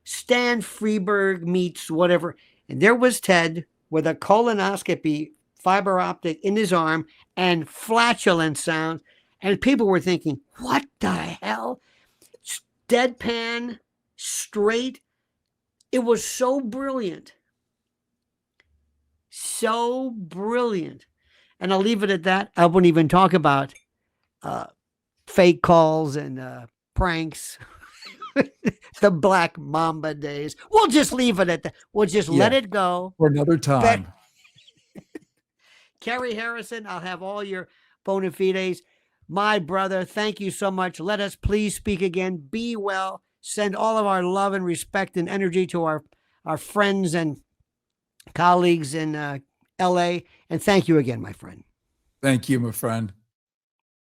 Stan Freberg meets whatever. And there was Ted with a colonoscopy fiber optic in his arm and flatulent sounds. And people were thinking, what the hell? Deadpan, straight. It was so brilliant. So brilliant. And I'll leave it at that. I won't even talk about fake calls and pranks. The Black Mamba days. We'll just leave it at that. We'll just let it go. For another time. Cary Harrison, I'll have all your bona fides. My brother, thank you so much. Let us please speak again. Be well. Send all of our love and respect and energy to our friends and colleagues in LA. And thank you again, my friend. Thank you, my friend.